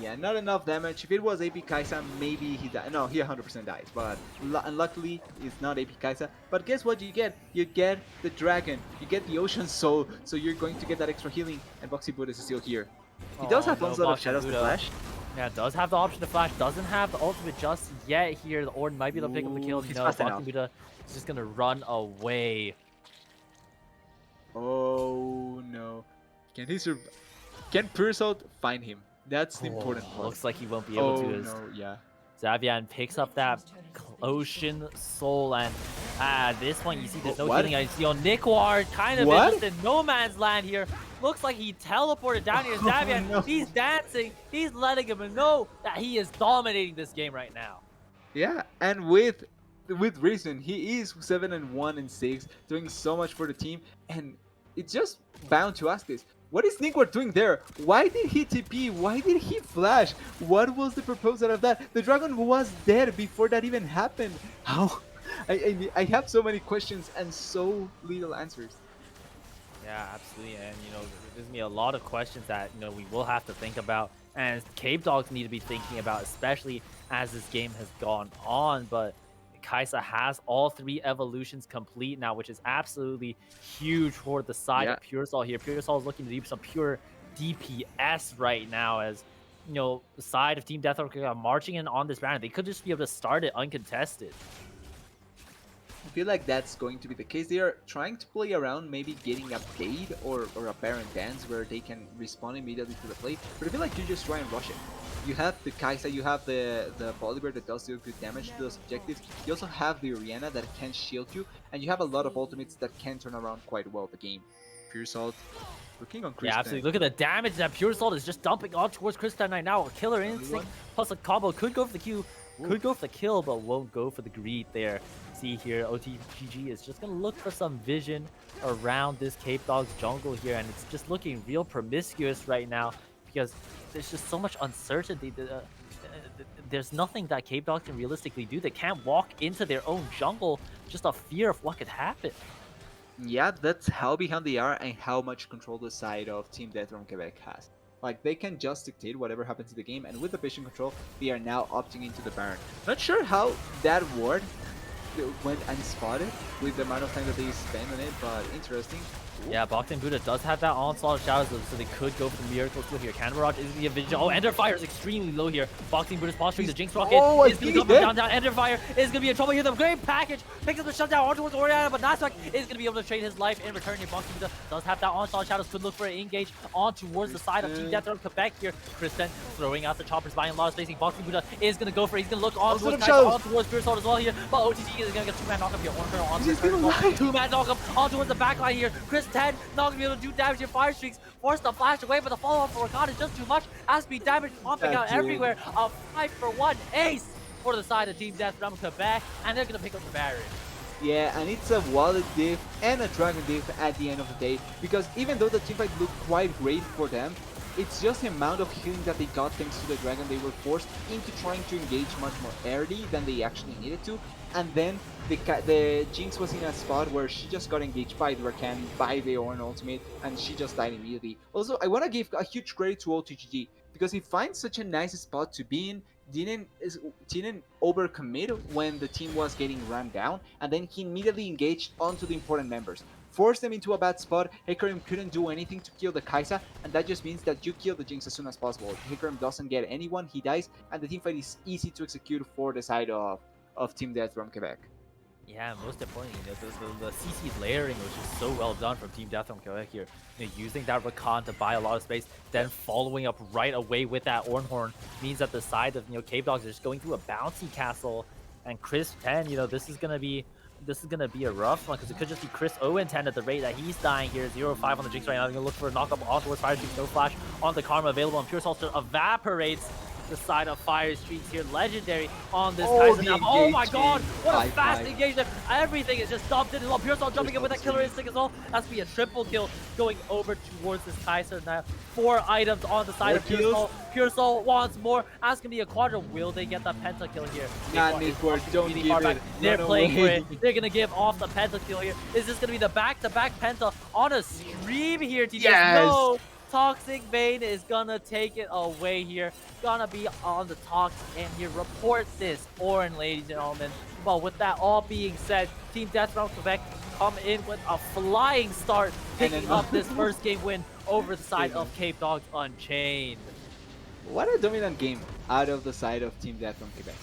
B: Yeah, not enough damage. If it was AP Kaisa, maybe he died. No, he 100% dies. But unluckily, it's not AP Kaisa. But guess what you get? You get the Dragon. You get the Ocean Soul. So you're going to get that extra healing. And Boxy Buddha is still here. He does have Onslaught of Shadows to flash.
A: Yeah, does have the option to flash. Doesn't have the ultimate just yet here. The Ornn might be able to pick up the kill.
B: He's fast enough.
A: Boxing Buddha is just going to run away.
B: Oh no. Can he survive? Can Pure Soul find him? That's the important part.
A: Looks like he won't be able to.
B: Oh no, yeah.
A: Xavian picks up that Ocean Soul, and this one you see there's no healing. I see on Nikwar kind of just in no man's land here. Looks like he teleported down here. Xavian, no. He's dancing. He's letting him know that he is dominating this game right now.
B: Yeah, and with reason, he is 7-1-6, doing so much for the team, and it's just bound to ask this. What is Nigward doing there? Why did he TP? Why did he flash? What was the purpose out of that? The dragon was dead before that even happened. How? I have so many questions and so little answers.
A: Yeah, absolutely. And there's gonna be a lot of questions that we will have to think about, and Capedogs need to be thinking about, especially as this game has gone on. But Kaisa has all three evolutions complete now, which is absolutely huge for the side
B: Yeah.
A: of Pure Soul here. Pure Soul is looking to do some pure DPS right now, as the side of Team Deathrock are marching in on this round. They could just be able to start it uncontested.
B: I feel like that's going to be the case. They are trying to play around, maybe getting a fade or a Baron dance where they can respond immediately to the play. But I feel like you just try and rush it. You have the Kaisa, you have the Bolivar that does do good damage to those objectives. You also have the Oriana that can shield you, and you have a lot of ultimates that can turn around quite well the game. Pure Salt looking on
A: Yeah,
B: Chris 10.
A: absolutely. Look at the damage that Pure Salt is just dumping on towards Kristen right now. A killer
B: Another
A: instinct
B: one.
A: plus a combo could go for the Q,
B: Ooh.
A: could go for the kill, but won't go for the greed there. See here, OTGG is just going to look for some vision around this Capedogs jungle here, and it's just looking real promiscuous right now because there's just so much uncertainty. There's nothing that Capedogs can realistically do. They can't walk into their own jungle, just a fear of what could happen.
B: Yeah, that's how behind they are and how much control the side of Team Death from Quebec has. Like, they can just dictate whatever happens in the game, and with the vision control, they are now opting into the Baron. Not sure how that ward went unspotted with the amount of time that they spent on it, but interesting. Ooh.
A: Yeah, Boxing Buddha does have that onslaught of shadows, so they could go for the miracle skill here. Cannon Barrage is the vision. Oh, Ender Fire is extremely low here. Boxing Buddha's posturing. The Jinx Rocket is going to come down. Ender Fire is going to be in trouble here. The great package picks up the shutdown on towards Oriana, but Nasrak is going to be able to trade his life in return here. Boxing Buddha does have that onslaught of shadows. Could look for an engage on towards the side of Team Death from Quebec here. Kristen throwing out the choppers, buying a lot of spacing. Boxing Buddha is going to go for it. He's going to look on towards Pure Sword as well here, but OTG is going to get 2-man knockup here. One turn on the 2-man knockup on towards the backline here. Chris 10 not going to be able to do damage here. Fire Streaks forced to flash away, but the follow-up for Rakan is just too much. Has to be damage pumping out everywhere. A 5-for-1 ace for the side of Team Death from Quebec, and they're going to pick up the barrier.
B: Yeah, and it's a wallet diff and a dragon diff at the end of the day, because even though the teamfight looked quite great for them, it's just the amount of healing that they got thanks to the dragon. They were forced into trying to engage much more early than they actually needed to, and then the Jinx was in a spot where she just got engaged by the Rakan, by the Ornn ultimate, and she just died immediately. Also, I want to give a huge credit to OTGG, because he finds such a nice spot to be in, didn't overcommit when the team was getting run down, and then he immediately engaged onto the important members. Forced them into a bad spot. Hecarim couldn't do anything to kill the Kaisa, and that just means that you kill the Jinx as soon as possible. Hecarim doesn't get anyone, he dies, and the teamfight is easy to execute for the side of Team Death from Quebec.
A: Yeah, most importantly, the CC layering was just so well done from Team Death from Quebec here. Using that Rakan to buy a lot of space, then following up right away with that Ornhorn means that the side of Capedogs are just going through a bouncy castle. And Chris 10, this is gonna be a rough one because it could just be Chris 0-10 at the rate that he's dying here. 0-5 on the Jinx right now. They're gonna look for a knockup on towards Fire Streaks. No flash on the Karma available, and Pure Salt evaporates the side of Fire Streaks here. Legendary on this Kaiser now. Oh my god, what a fast engagement. Everything is just dumped in as well. Pure Soul jumping in with that killer instinct as well. That's to be a triple kill going over towards this Kaiser now. 4 items on the side of Pure Soul. Pure Soul wants more. That's going to be a quadra. Will they get the pentakill here?
B: Not Nigward, don't give it.
A: They're playing for it. They're going to give off the pentakill here. Is this going to be the back-to-back penta on a stream here?
B: Yes!
A: No! Toxic Vein is gonna take it away here. Gonna be on the Toxic and here. Report this, Ornn, ladies and gentlemen. Well, with that all being said, Team Death from Quebec come in with a flying start, picking up this first game win over the side of Capedogs Unchained.
B: What a dominant game out of the side of Team Death from Quebec.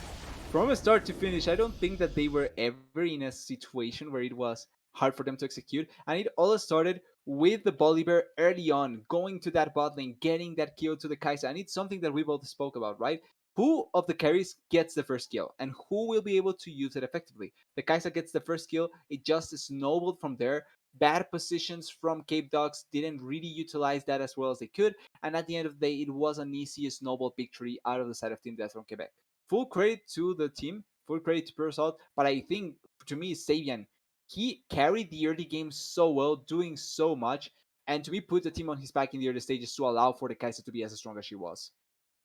B: From start to finish, I don't think that they were ever in a situation where it was hard for them to execute, and it all started with the Bolivar early on, going to that bot lane, getting that kill to the Kaisa, and it's something that we both spoke about, right? Who of the carries gets the first kill, and who will be able to use it effectively? The Kaisa gets the first kill, it just snowballed from there. Bad positions from Capedogs didn't really utilize that as well as they could, and at the end of the day, it was an easy snowball victory out of the side of Team Death from Quebec. Full credit to the team, full credit to Pure Salt, but I think, to me, Sabian he carried the early game so well, doing so much, and to me put the team on his back in the early stages to allow for the Kaiser to be as strong as she was.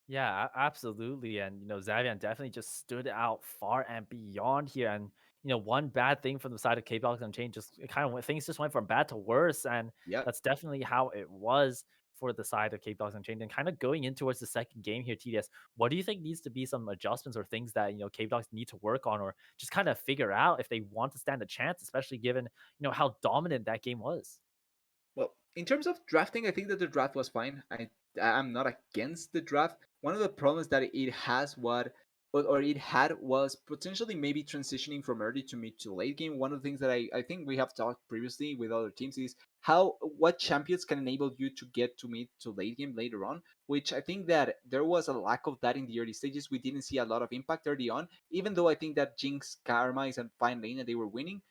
A: Yeah, absolutely. And, Xavier definitely just stood out far and beyond here. And, one bad thing from the side of K-Blox Unchained, just it kind of things just went from bad to worse. And
B: Yep.
A: that's definitely how it was for the side of K-Blox Unchained. And kind of going in towards the second game here, TDS, what do you think needs to be some adjustments or things that, K-Blox need to work on or just kind of figure out if they want to stand a chance, especially given, how dominant that game was?
B: Well, in terms of drafting, I think that the draft was fine. I'm not against the draft. One of the problems that it has or it had was potentially maybe transitioning from early to mid to late game. One of the things that I think we have talked previously with other teams is what champions can enable you to get to mid to late game later on, which I think that there was a lack of that in the early stages. We didn't see a lot of impact early on, even though I think that Jinx, Karma is a fine lane and they were winning.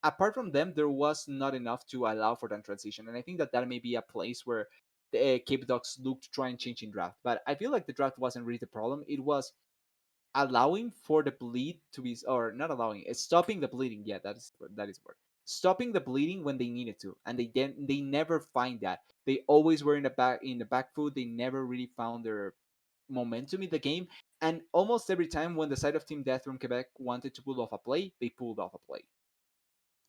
B: Apart from them, there was not enough to allow for that transition. And I think that that may be a place where the Capedogs look to try and change in draft. But I feel like the draft wasn't really the problem. It was allowing for the bleed to be, or not allowing, it's stopping the bleeding. Yeah, that is word. Stopping the bleeding when they needed to, and they never find that. They always were in the back foot. They never really found their momentum in the game. And almost every time when the side of Team Death from Quebec wanted to pull off a play, they pulled off a play.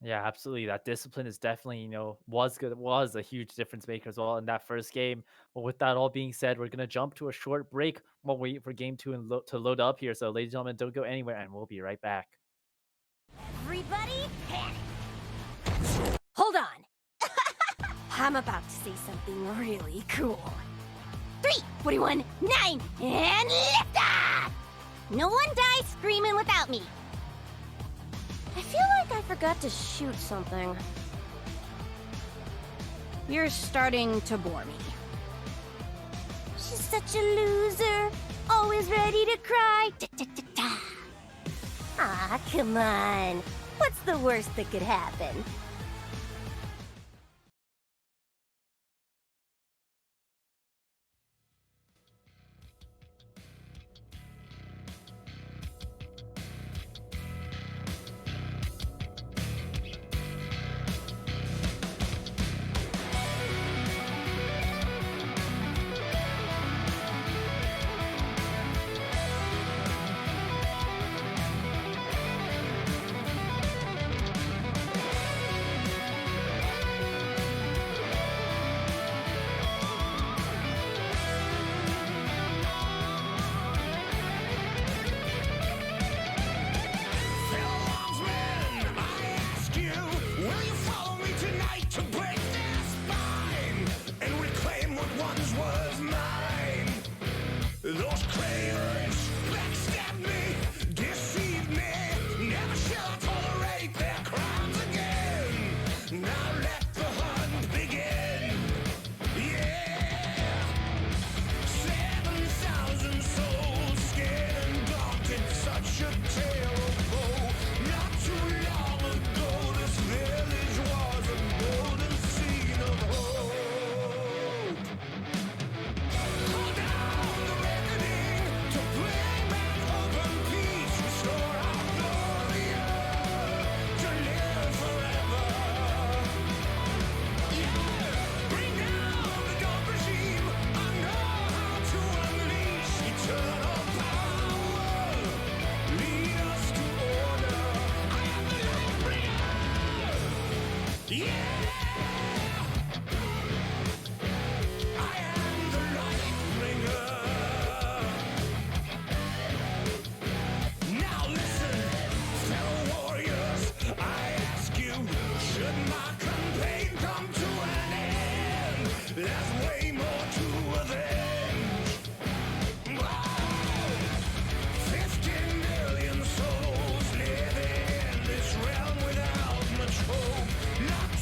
A: Yeah, absolutely. That discipline is definitely, was a huge difference maker as well in that first game. Well, with that all being said, we're gonna jump to a short break while we wait for game two and to load up here. So, ladies and gentlemen, don't go anywhere, and we'll be right back.
C: Everybody panic! Hold on! I'm about to say something really cool. 3, 41, 9, and lift off! No one dies screaming without me. I feel like I forgot to shoot something. You're starting to bore me. She's such a loser, always ready to cry. Da-da-da-da. Ah, come on. What's the worst that could happen?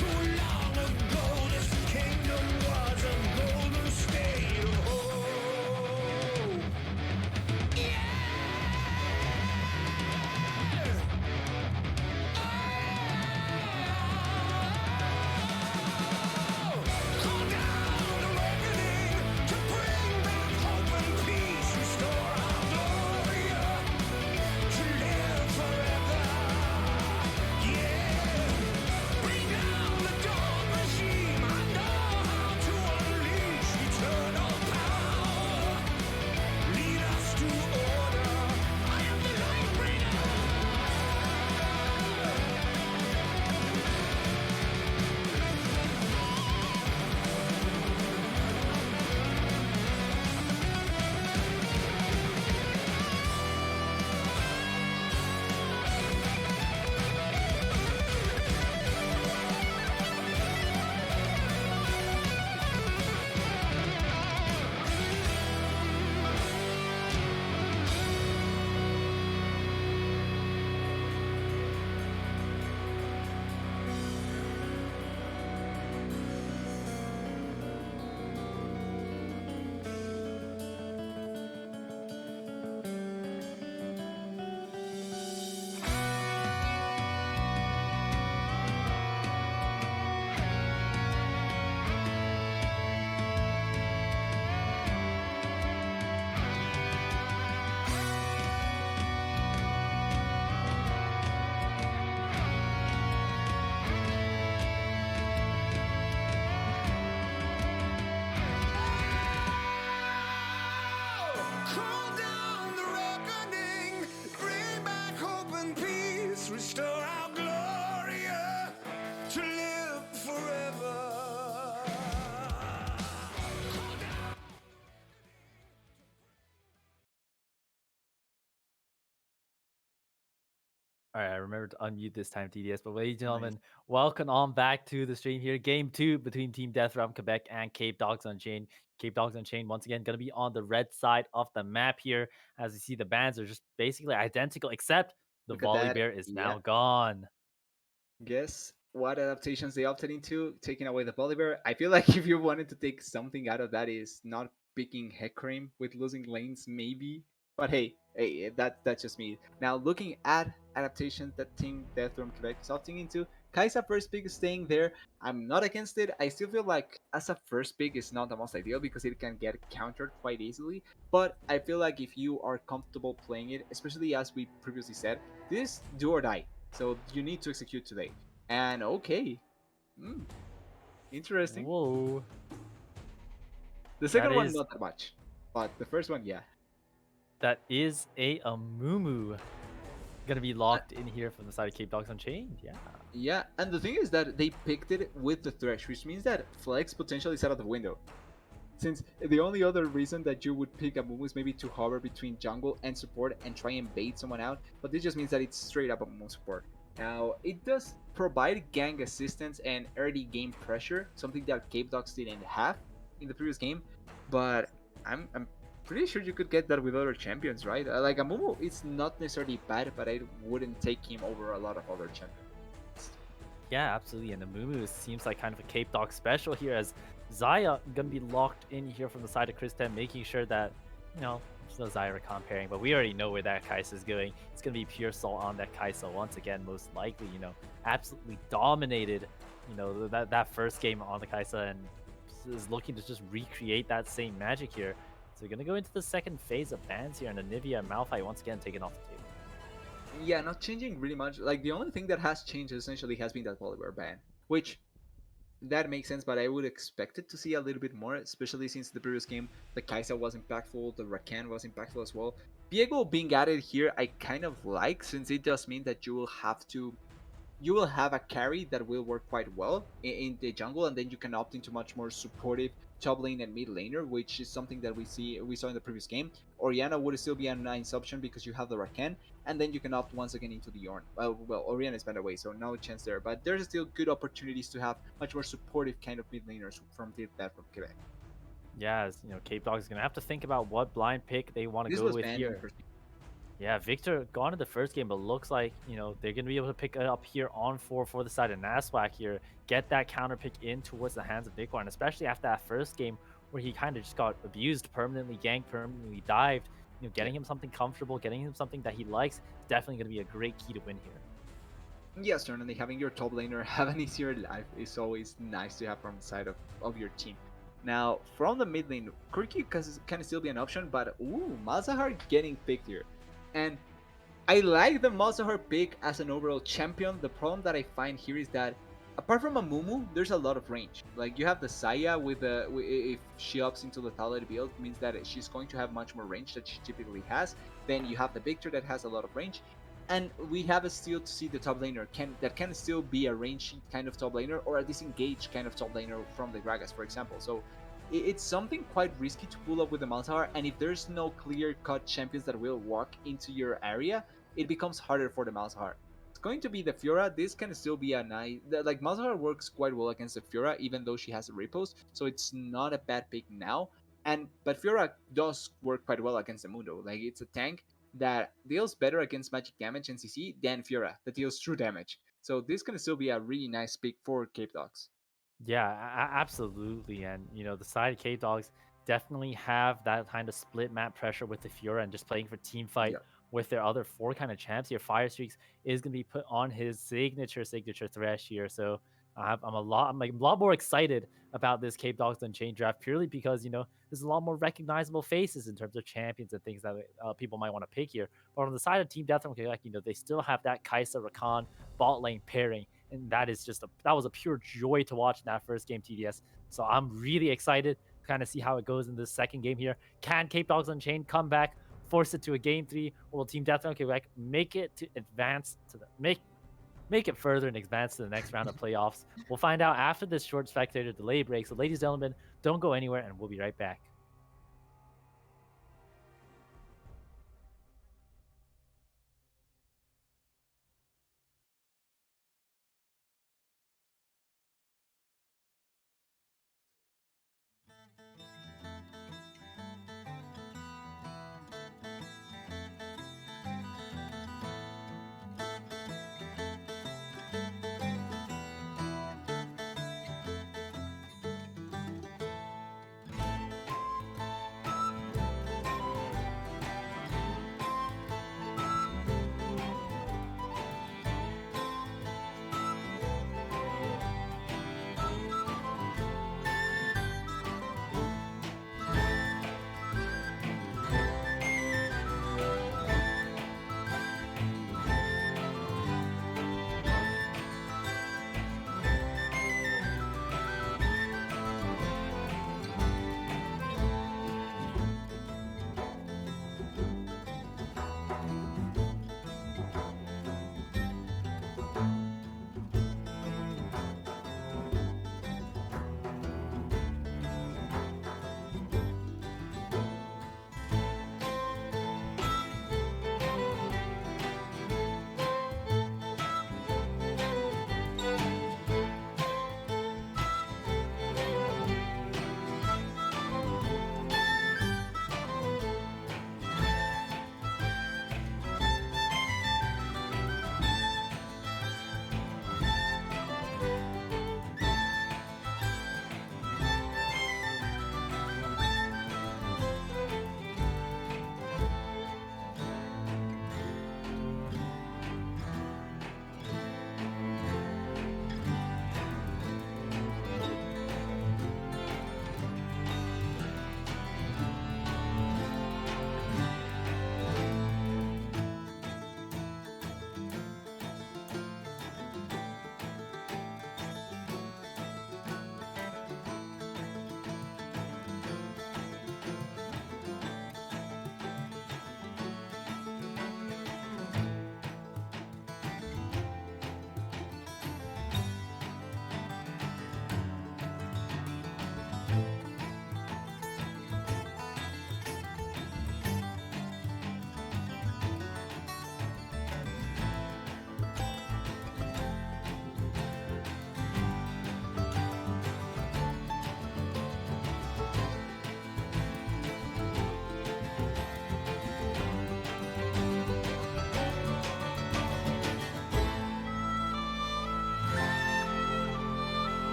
D: Too to live forever.
A: All right, I remember to unmute this time, TDS. But ladies and
B: Nice.
A: gentlemen, welcome on back to the stream here. Game 2 between Team Death from Quebec and Capedogs Unchained. Capedogs Unchained, once again, going to be on the red side of the map here. As you see, the bands are just basically identical, except the
B: Look at
A: volley
B: that.
A: bear is
B: Yeah.
A: now gone.
B: Guess what adaptations they opted into, taking away the Bolivar. I feel like if you wanted to take something out of that is not picking Hecarim with losing lanes, maybe. But hey, that's just me. Now looking at adaptations that Team Death from Quebec is opting into, Kaisa first pick is staying there. I'm not against it. I still feel like as a first pick is not the most ideal because it can get countered quite easily. But I feel like if you are comfortable playing it, especially as we previously said, this do or die. So you need to execute today. And okay, mm, interesting.
A: Whoa.
B: The
A: That
B: second one
A: is
B: not that much, but the first one, yeah.
A: that is a Amumu. Gonna be
B: Uh,
A: locked in here from the side of Capedogs Unchained. Yeah.
B: yeah, and the thing is that they picked it with the Thresh, which means that Flex potentially is out of the window. Since the only other reason that you would pick a Mumu is maybe to hover between jungle and support and try and bait someone out, but this just means that it's straight up a Mumu support. Now, it does provide gang assistance and early game pressure, something that Cape Dogs didn't have in the previous game, but I'm pretty sure you could get that with other champions, right? Like a Mumu, it's not necessarily bad, but I wouldn't take him over a lot of other champions.
A: Yeah, absolutely. And the Mumu seems like kind of a Cape Dog special here, as Zaya gonna be locked in here from the side of Kristen, making sure that, there's no Zaya Rakan pairing, but we already know where that Kaisa is going. It's gonna be pure salt on that Kaisa once again, most likely, absolutely dominated, that first game on the Kaisa and is looking to just recreate that same magic here. So we're gonna go into the second phase of bans here, and Anivia and Malphite once again taken off the table.
B: Yeah, not changing really much. Like the only thing that has changed essentially has been that Bolivar ban, which that makes sense, but I would expect it to see a little bit more, especially since the previous game the Kaisa was impactful, the Rakan was impactful as well. Viego being added here, I kind of like, since it does mean that you will have a carry that will work quite well in the jungle, and then you can opt into much more supportive top lane and mid laner, which is something that we saw in the previous game. Orianna would still be a nice option because you have the Rakan, and then you can opt once again into the Yorn. Well, Orianna is banned away, so no chance there, but there's still good opportunities to have much more supportive kind of mid laners from that from Quebec.
A: Yeah, as, Cape Dog is gonna have to think about what blind pick they want to
B: This
A: go
B: was
A: with
B: banned in the
A: here.
B: first game.
A: Yeah, Victor gone in the first game, but looks like, they're going to be able to pick it up here on 4 for the side of Naswak here, get that counter pick in towards the hands of Bitcoin, especially after that first game where he kind of just got abused, permanently ganked, permanently dived.
B: Yeah.
A: Getting him something comfortable, getting him something that he likes is definitely going to be a great key to win here.
B: Yes, certainly having your top laner have an easier life is always nice to have from the side of your team. Now, from the mid lane, Kurki can still be an option, but ooh, Malzahar getting picked here. And I like the Malzahar pick as an overall champion. The problem that I find here is that apart from a Mumu, there's a lot of range. Like you have the Saya with if she opts into the Lethality build, means that she's going to have much more range that she typically has. Then you have the Victor that has a lot of range, and we have still to see the top laner can still be a range kind of top laner or a disengaged kind of top laner from the Gragas, for example. So it's something quite risky to pull up with the Malzahar, and if there's no clear-cut champions that will walk into your area, it becomes harder for the Malzahar. It's going to be the Fiora. This can still be a nice... Like, Malzahar works quite well against the Fiora, even though she has a riposte, so it's not a bad pick now. But Fiora does work quite well against the Mundo. Like, it's a tank that deals better against magic damage and CC than Fiora, that deals true damage. So this can still be a really nice pick for Cape Dogs.
A: Yeah, absolutely. And, the side Capedogs definitely have that kind of split map pressure with the Fiora and just playing for team fight
B: Yeah.
A: with their other 4 kind of champs here. Fire Streaks is going to be put on his signature Thresh here. So I'm a lot more excited about this Cape Dogs Unchained draft purely because, there's a lot more recognizable faces in terms of champions and things that people might want to pick here. But on the side of Team Death, they still have that Kaisa Rakan bot lane pairing, and that was a pure joy to watch in that first game, TDS. So I'm really excited to kind of see how it goes in this second game here. Can Cape Dogs Unchained come back, force it to a game 3, or will Team Death Quebec make it to advance to the make it further and advance to the next round of playoffs? We'll find out after this short spectator delay break. So, ladies and gentlemen, don't go anywhere, and we'll be right back.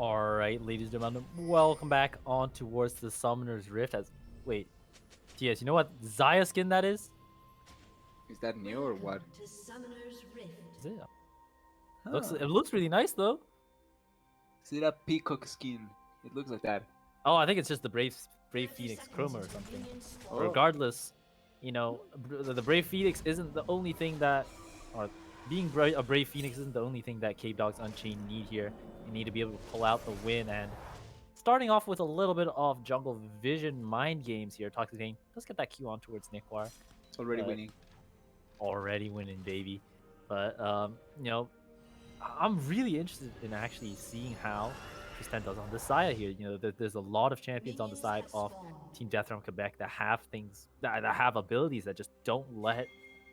A: Alright, ladies and gentlemen, welcome back on towards the Summoner's Rift. Wait, TS, you know what Zaya skin that is?
B: Is that new or what?
C: To Summoner's Rift.
A: Is it?
B: Huh.
A: It looks really nice though.
B: Is it a peacock skin? It looks like that.
A: Oh, I think it's just the Brave Phoenix chroma or something.
B: Oh.
A: Regardless, you know, the Brave Phoenix isn't the only thing that, or being a Brave Phoenix isn't the only thing that Capedogs Unchained need here. You need to be able to pull out the win, and starting off with a little bit of jungle vision mind games here. Toxic Game, let's get that Q on towards Nikwar.
B: It's already winning.
A: Already winning, baby. But you know, I'm really interested in actually seeing how Tristan does on the side here. You know, there's a lot of champions on the side of Team Death from Quebec that have things that have abilities that just don't let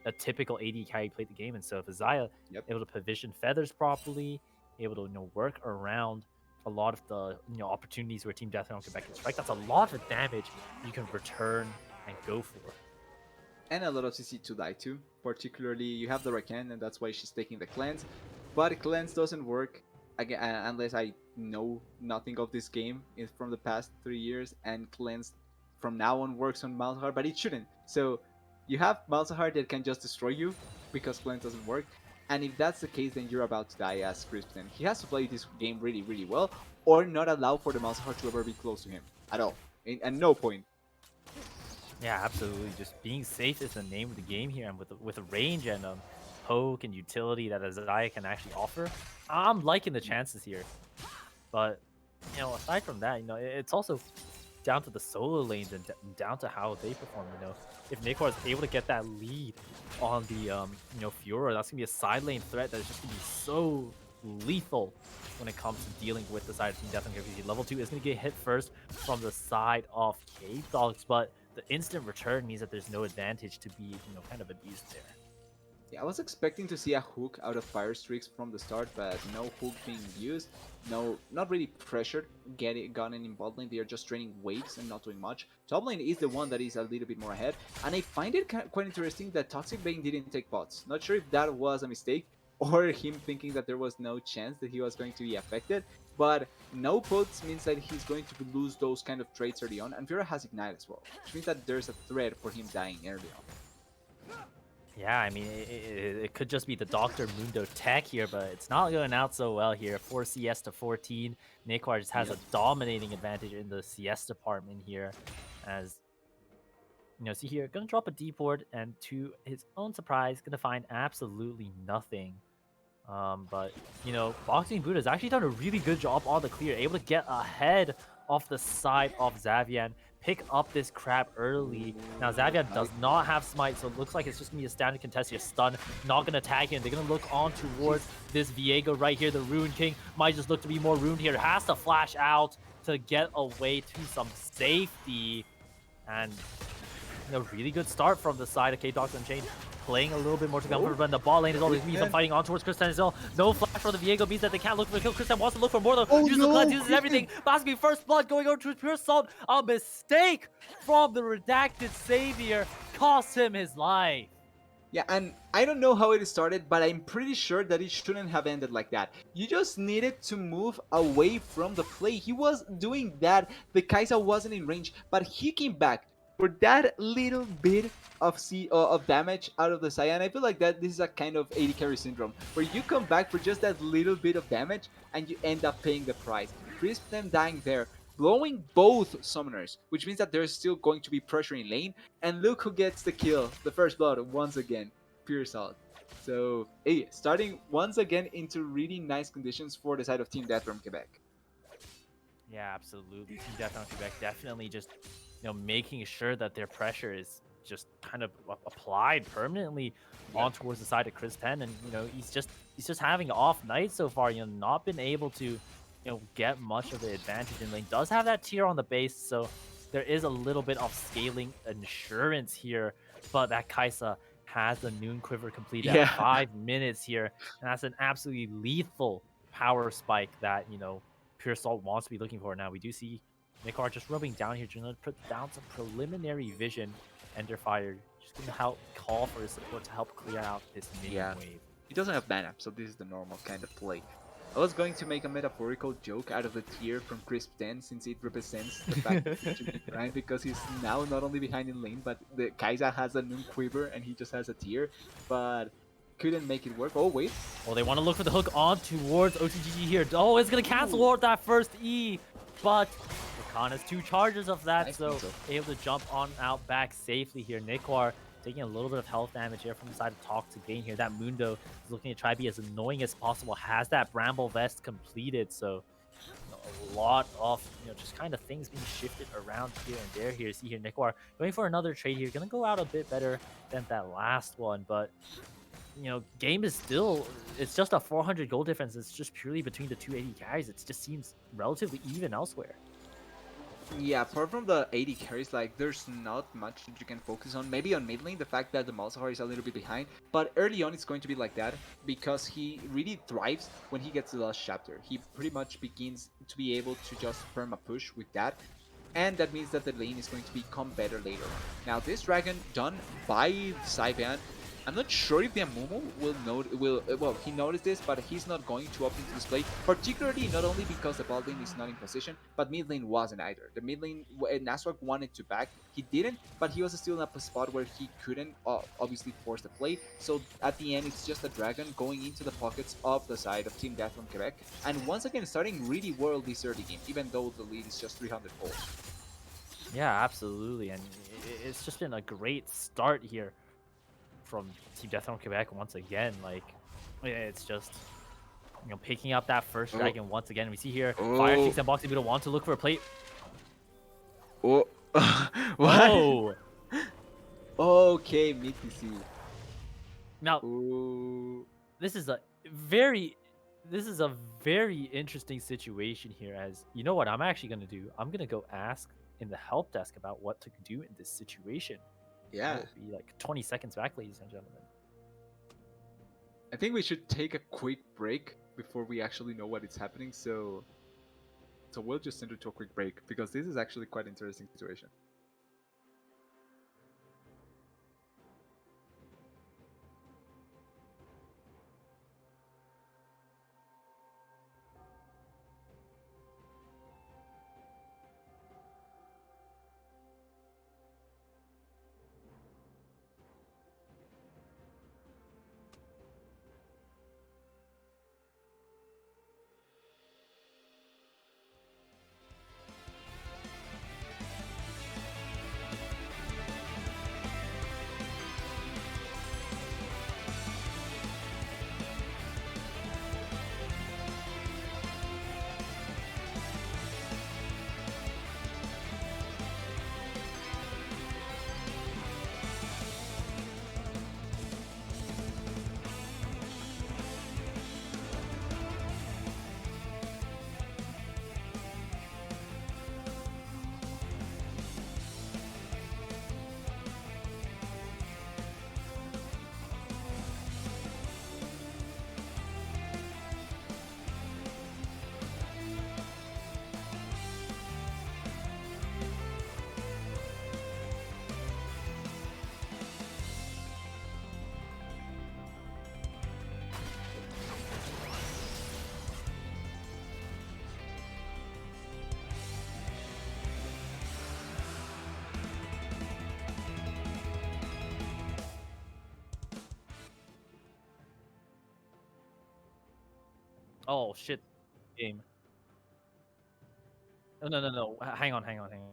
A: a typical AD carry play the game. And so if Zaya able to position feathers properly, able to work around a lot of the opportunities where Team Death from Quebec can strike, that's a lot of damage you can return and go for.
B: And a lot of CC to die too. Particularly, you have the Rakan, and that's why she's taking the cleanse. But cleanse doesn't work again unless I know nothing of this game from the past 3 years. And cleanse from now on works on Malzahar, but it shouldn't. So you have Malzahar that can just destroy you because cleanse doesn't work. And if that's the case, then you're about to die as Crispin. He has to play this game really, really well, or not allow for the Malzahar to ever be close to him at all. At no point.
A: Yeah, absolutely. Just being safe is the name of the game here, and with the range and poke and utility that Zaya can actually offer, I'm liking the chances here. But aside from that, it's also down to the solo lanes and down to how they perform. If Nikwar is able to get that lead on the Fiora, that's gonna be a side lane threat that's just gonna be so lethal when it comes to dealing with the side of Team Death and KPC. Level 2 is gonna get hit first from the side of Capedogs, but the instant return means that there's no advantage to be kind of abused there.
B: Yeah, I was expecting to see a hook out of Fire Streaks from the start, but no hook being used. No, not really pressured, gotten in bot lane. They are just training waves and not doing much. Top lane is the one that is a little bit more ahead, and I find it quite interesting that Toxic Bane didn't take bots. Not sure if that was a mistake or him thinking that there was no chance that he was going to be affected, but no pots means that he's going to lose those kind of traits early on, and Fiora has Ignite as well, which means that there's a threat for him dying early on.
A: Yeah, I mean, it could just be the Dr. Mundo tech here, but it's not going out so well here. 4 CS to 14. Nikwar just has a dominating advantage in the CS department here, as see here, gonna drop a D board, and to his own surprise, gonna find absolutely nothing. But Boxing Buddha has actually done a really good job on the clear, able to get ahead off the side of Xavian, pick up this crab early. Now Xavian does not have smite, so it looks like it's just gonna be a standard contest here. Stun, not gonna tag him. They're gonna look on towards this Viego right here. The Rune King might just look to be more ruined here. Has to flash out to get away to some safety, and really good start from the side of Capedogs Unchained. Playing a little bit more to comfort, but in the ball lane is always me. I'm fighting on towards Kristan as well. No flash from the Viego means that they can't look for the kill. Kristan wants to look for more though. Uses the cleanse, uses everything. Basby first blood going over to Pure Salt. A mistake from the redacted savior cost him his life.
B: Yeah, and I don't know how it started, but I'm pretty sure that it shouldn't have ended like that. You just needed to move away from the play. He was doing that. The Kai'Sa wasn't in range, but he came back for that little bit of damage out of the Saya. And I feel like that this is a kind of AD carry syndrome, where you come back for just that little bit of damage and you end up paying the price. Crispin dying there, blowing both summoners, which means that there's still going to be pressure in lane. And look who gets the kill, the first blood once again, Pure Salt. So, hey, starting once again into really nice conditions for the side of Team Death from Quebec.
A: Yeah, absolutely. Team Death from Quebec definitely just making sure that their pressure is just kind of applied permanently on towards the side of Chris 10, and he's just having off night so far. Not been able to get much of the advantage in lane. Does have that tier on the base, so there is a little bit of scaling insurance here, but that Kai'Sa has the Noon Quiver completed at 5 minutes here, and that's an absolutely lethal power spike that Pure Salt wants to be looking for. Now we do see Nikwar just rubbing down here, just gonna put down some preliminary vision. Ender Fire just gonna help call for his support to help clear out this minion wave.
B: He doesn't have mana, so this is the normal kind of play. I was going to make a metaphorical joke out of the tear from Crisp 10 since it represents the fact that he should be behind because he's now not only behind in lane, but the Kai'Sa has a Noon Quiver and he just has a tear, but couldn't make it work. Oh, wait.
A: Well, they want to look for the hook on towards OTGG here. Oh, it's going to cancel out that first E, but Rakan has 2 charges of that,
B: I
A: so
B: think so.
A: able to jump on out back safely here. Nikwar taking a little bit of health damage here from the side of Talk to gain here. That Mundo is looking to try to be as annoying as possible, has that Bramble Vest completed, so a lot of just kind of things being shifted around here and there here. See here, Nikwar going for another trade here, gonna go out a bit better than that last one, but game is still, it's just a 400 goal difference. It's just purely between the two 80 carries. It just seems relatively even elsewhere.
B: Yeah, apart from the 80 carries, like, there's not much that you can focus on. Maybe on mid lane, the fact that the Malzahar is a little bit behind, but early on it's going to be like that because he really thrives when he gets to the last chapter. He pretty much begins to be able to just perma push with that, and that means that the lane is going to become better later on. Now, this dragon done by Saiban, I'm not sure if the Amumu well, he noticed this, but he's not going to opt into this play, particularly not only because the bot lane is not in position, but mid lane wasn't either. The mid lane, Naswag wanted to back, he didn't, but he was still in a spot where he couldn't obviously force the play, so at the end it's just a dragon going into the pockets of the side of Team Death from Quebec, and once again starting really well this early game, even though the lead is just 300 goals.
A: Yeah, absolutely, and it's just been a great start here from Team Death from Quebec once again. Like, it's just picking up that first dragon once again. We see here Fire Cheeks and Boxy Buddha want to look for a plate.
B: Oh,
A: Whoa!
B: Okay, Mitisi.
A: Now,
B: Ooh.
A: this is a very interesting situation here. As you know what I'm actually gonna do? I'm gonna go ask in the help desk about what to do in this situation.
B: Yeah.
A: That will be like 20 seconds back, ladies and gentlemen.
B: I think we should take a quick break before we actually know what is happening. So we'll just enter to a quick break because this is actually quite an interesting situation.
A: Oh shit, game. No, no, no, no. Hang on, hang on, hang on.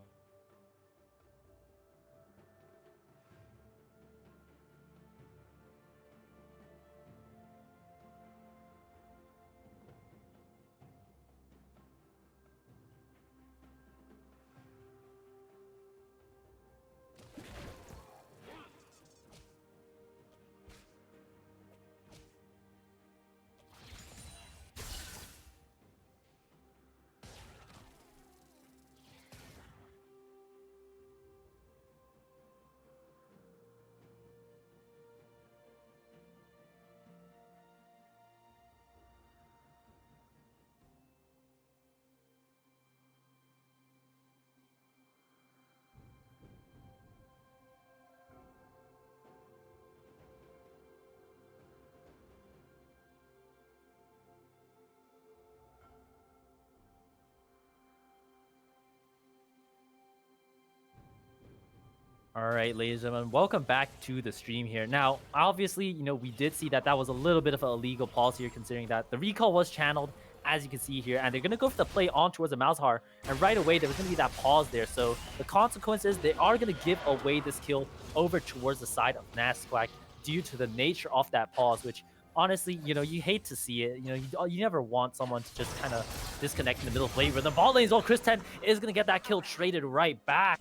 A: All right, ladies and gentlemen, welcome back to the stream here. Now, obviously, we did see that was a little bit of an illegal pause here, considering that the recall was channeled, as you can see here, and they're going to go for the play on towards the Malzahar, and right away, there was going to be that pause there. So the consequence is they are going to give away this kill over towards the side of Nasquak due to the nature of that pause, which honestly, you hate to see it. You never want someone to just kind of disconnect in the middle of lane. But the ball lane as well, Chris 10 is going to get that kill traded right back.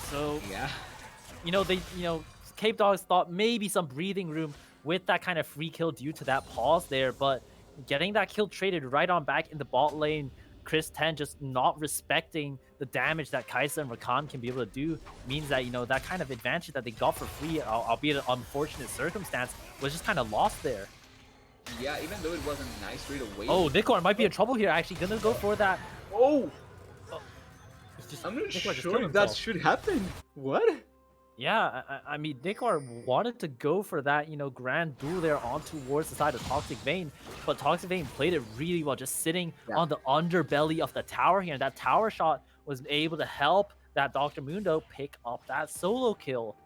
A: So
B: Yeah.
A: Capedogs thought maybe some breathing room with that kind of free kill due to that pause there, but getting that kill traded right on back in the bot lane, Chris 10 just not respecting the damage that Kaisa and Rakan can be able to do means that, that kind of advantage that they got for free, albeit an unfortunate circumstance, was just kind of lost there.
B: Yeah, even though it wasn't nice straight away.
A: Oh, Nikor might be in trouble here, actually. Gonna go for that.
B: Oh!
A: Just,
B: I'm not
A: Nikor just
B: sure
A: killed
B: if that
A: himself.
B: should happen. What?
A: Yeah, I mean, Nikor wanted to go for that, grand duel there on towards the side of Toxic Vein, but Toxic Vein played it really well, just sitting on the underbelly of the tower here, and that tower shot was able to help that Dr. Mundo pick up that solo kill.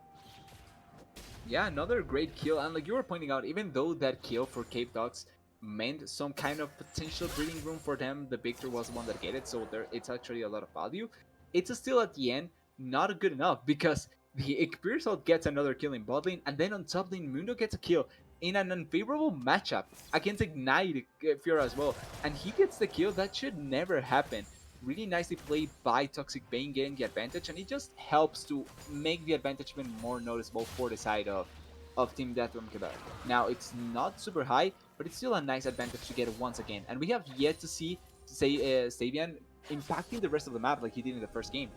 B: Yeah, another great kill, and like you were pointing out, even though that kill for Capedogs meant some kind of potential breathing room for them, the Victor was the one that get it, so it's actually a lot of value. It's still at the end not good enough because the Pearsall gets another kill in bot lane, and then on top lane Mundo gets a kill in an unfavorable matchup against Ignite Fiora as well, and he gets the kill. That should never happen. Really nicely played by Toxic Bane getting the advantage, and it just helps to make the advantage even more noticeable for the side of Team Death from Quebec. Now, it's not super high, but it's still a nice advantage to get once again, and we have yet to see Sabian impacting the rest of the map like he did in the first game.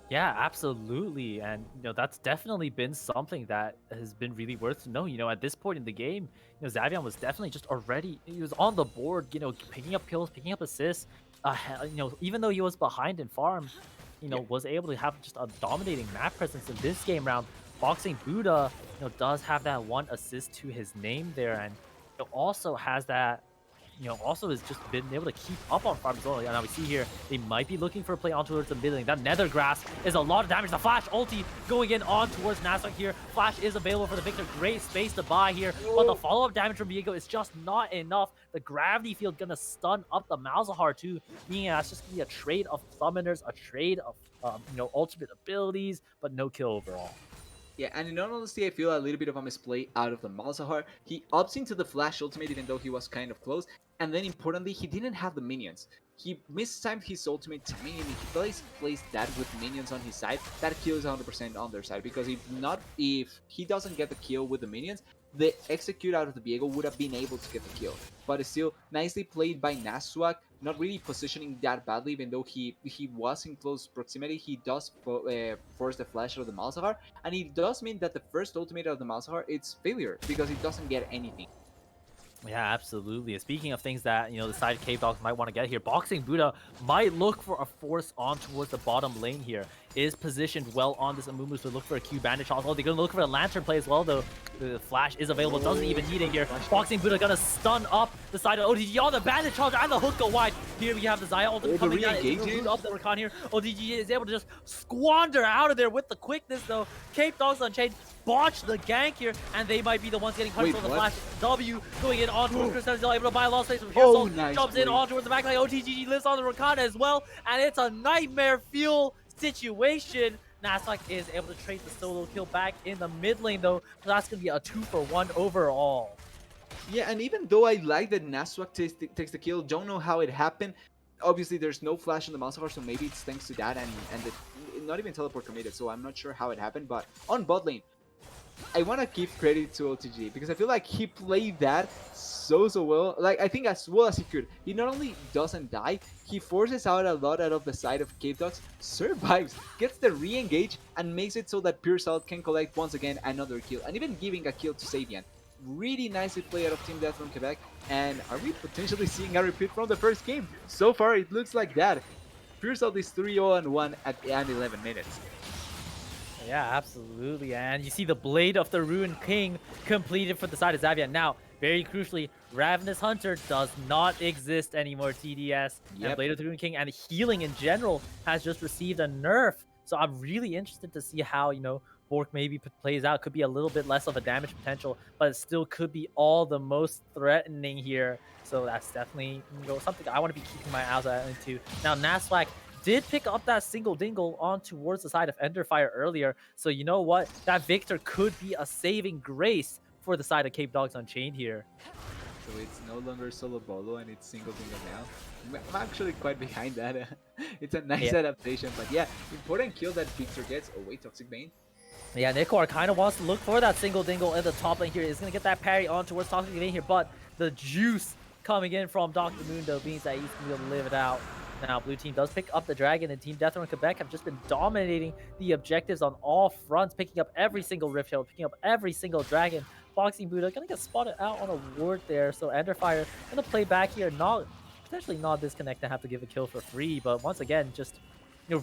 A: Yeah, absolutely. And, that's definitely been something that has been really worth to know. At this point in the game, Xavier was definitely just already, he was on the board, picking up kills, picking up assists. Even though he was behind in farm, was able to have just a dominating map presence in this game round. Boxing Buddha, does have that one assist to his name there, and also has that, also has just been able to keep up on farm as well. Yeah, now we see here, they might be looking for a play on towards the mid lane. That Nether Grass is a lot of damage. The Flash ulti going in on towards Nasuk here. Flash is available for the Victor. Great space to buy here, but the follow-up damage from Viego is just not enough. The Gravity Field gonna stun up the Malzahar too, meaning that's just gonna be a trade of summoners, a trade of, ultimate abilities, but no kill overall.
B: Yeah, and in all honesty, I feel a little bit of a misplay out of the Malzahar. He opts into the Flash ultimate even though he was kind of close, and then importantly, he didn't have the minions. He mistimed his ultimate, meaning if he plays that with minions on his side, that kill is 100% on their side, because if he doesn't get the kill with the minions, the execute out of the Viego would have been able to get the kill. But it's still nicely played by Naswak, not really positioning that badly, even though he was in close proximity. He does force the flash of the Malzahar, and it does mean that the first ultimate of the Malzahar, it's failure, because it doesn't get anything.
A: Yeah, absolutely. And speaking of things that, the side Capedogs might want to get here, Boxing Buddha might look for a force on towards the bottom lane here. Is positioned well on this Amumu to look for a Q bandage. Also, they're going to look for a Lantern play as well, though. The flash is available, doesn't even need it here. Boxing Buddha going to stun up the side of ODG on the bandage charge and the hook go wide. Here we have the Xayah ultimate coming down. It's up the Rakan here. ODG is able to just squander out of there with the quickness, though. Capedogs Unchained botch the gank here, and they might be the ones getting punished for the flash. W going in on towards Chris, able to buy a lot of space from here.
B: Nice
A: jumps in on towards the back line. OTGG lives on the Rakan as well, and it's a nightmare fuel situation. Nasuk is able to trade the solo kill back in the mid lane, though, so that's going to be a 2-for-1 overall.
B: Yeah, and even though I like that Naswak takes the kill, don't know how it happened. Obviously, there's no flash on the Malzahar, so maybe it's thanks to that, and not even teleport committed, so I'm not sure how it happened. But on bot lane, I want to give credit to OTG, because I feel like he played that so well. Like, I think as well as he could. He not only doesn't die, he forces out a lot out of the side of Capedogs, survives, gets the re-engage, and makes it so that Pearsall can collect once again another kill, and even giving a kill to Sabian. Really nicely played out of Team Death from Quebec, and are we potentially seeing a repeat from the first game? So far, it looks like that. Pearsall is 3-0-1 at 11 minutes.
A: Yeah, absolutely. And you see the Blade of the Ruined King completed for the side of Xavier. Now, very crucially, Ravenous Hunter does not exist anymore, TDS. And Blade of the Ruined King and healing in general has just received a nerf So I'm really interested to see how, Bork maybe plays out. Could be a little bit less of a damage potential, but it still could be all the most threatening here. So that's definitely something I want to be keeping my eyes out into. Now, Naswak did pick up that single dingle on towards the side of Enderfire earlier. So you know what? That Victor could be a saving grace for the side of Capedogs Unchained here.
B: So it's no longer solo bolo and it's single dingle now. I'm actually quite behind that. It's a nice
A: Yeah.
B: adaptation, but yeah, important kill that Victor gets. Oh wait, Toxic Bane.
A: Yeah, Nikor kind of wants to look for that single dingle in the top lane here. He's going to get that parry on towards Toxic Lane here, but the juice coming in from Dr. Mundo means that he's going to be able to live it out. Now, blue team does pick up the dragon, and Team Deathrone Quebec have just been dominating the objectives on all fronts, picking up every single Rift Hill, picking up every single dragon. Boxing Buddha going to get spotted out on a ward there, so Enderfire going to play back here, potentially not disconnect and have to give a kill for free, but once again, just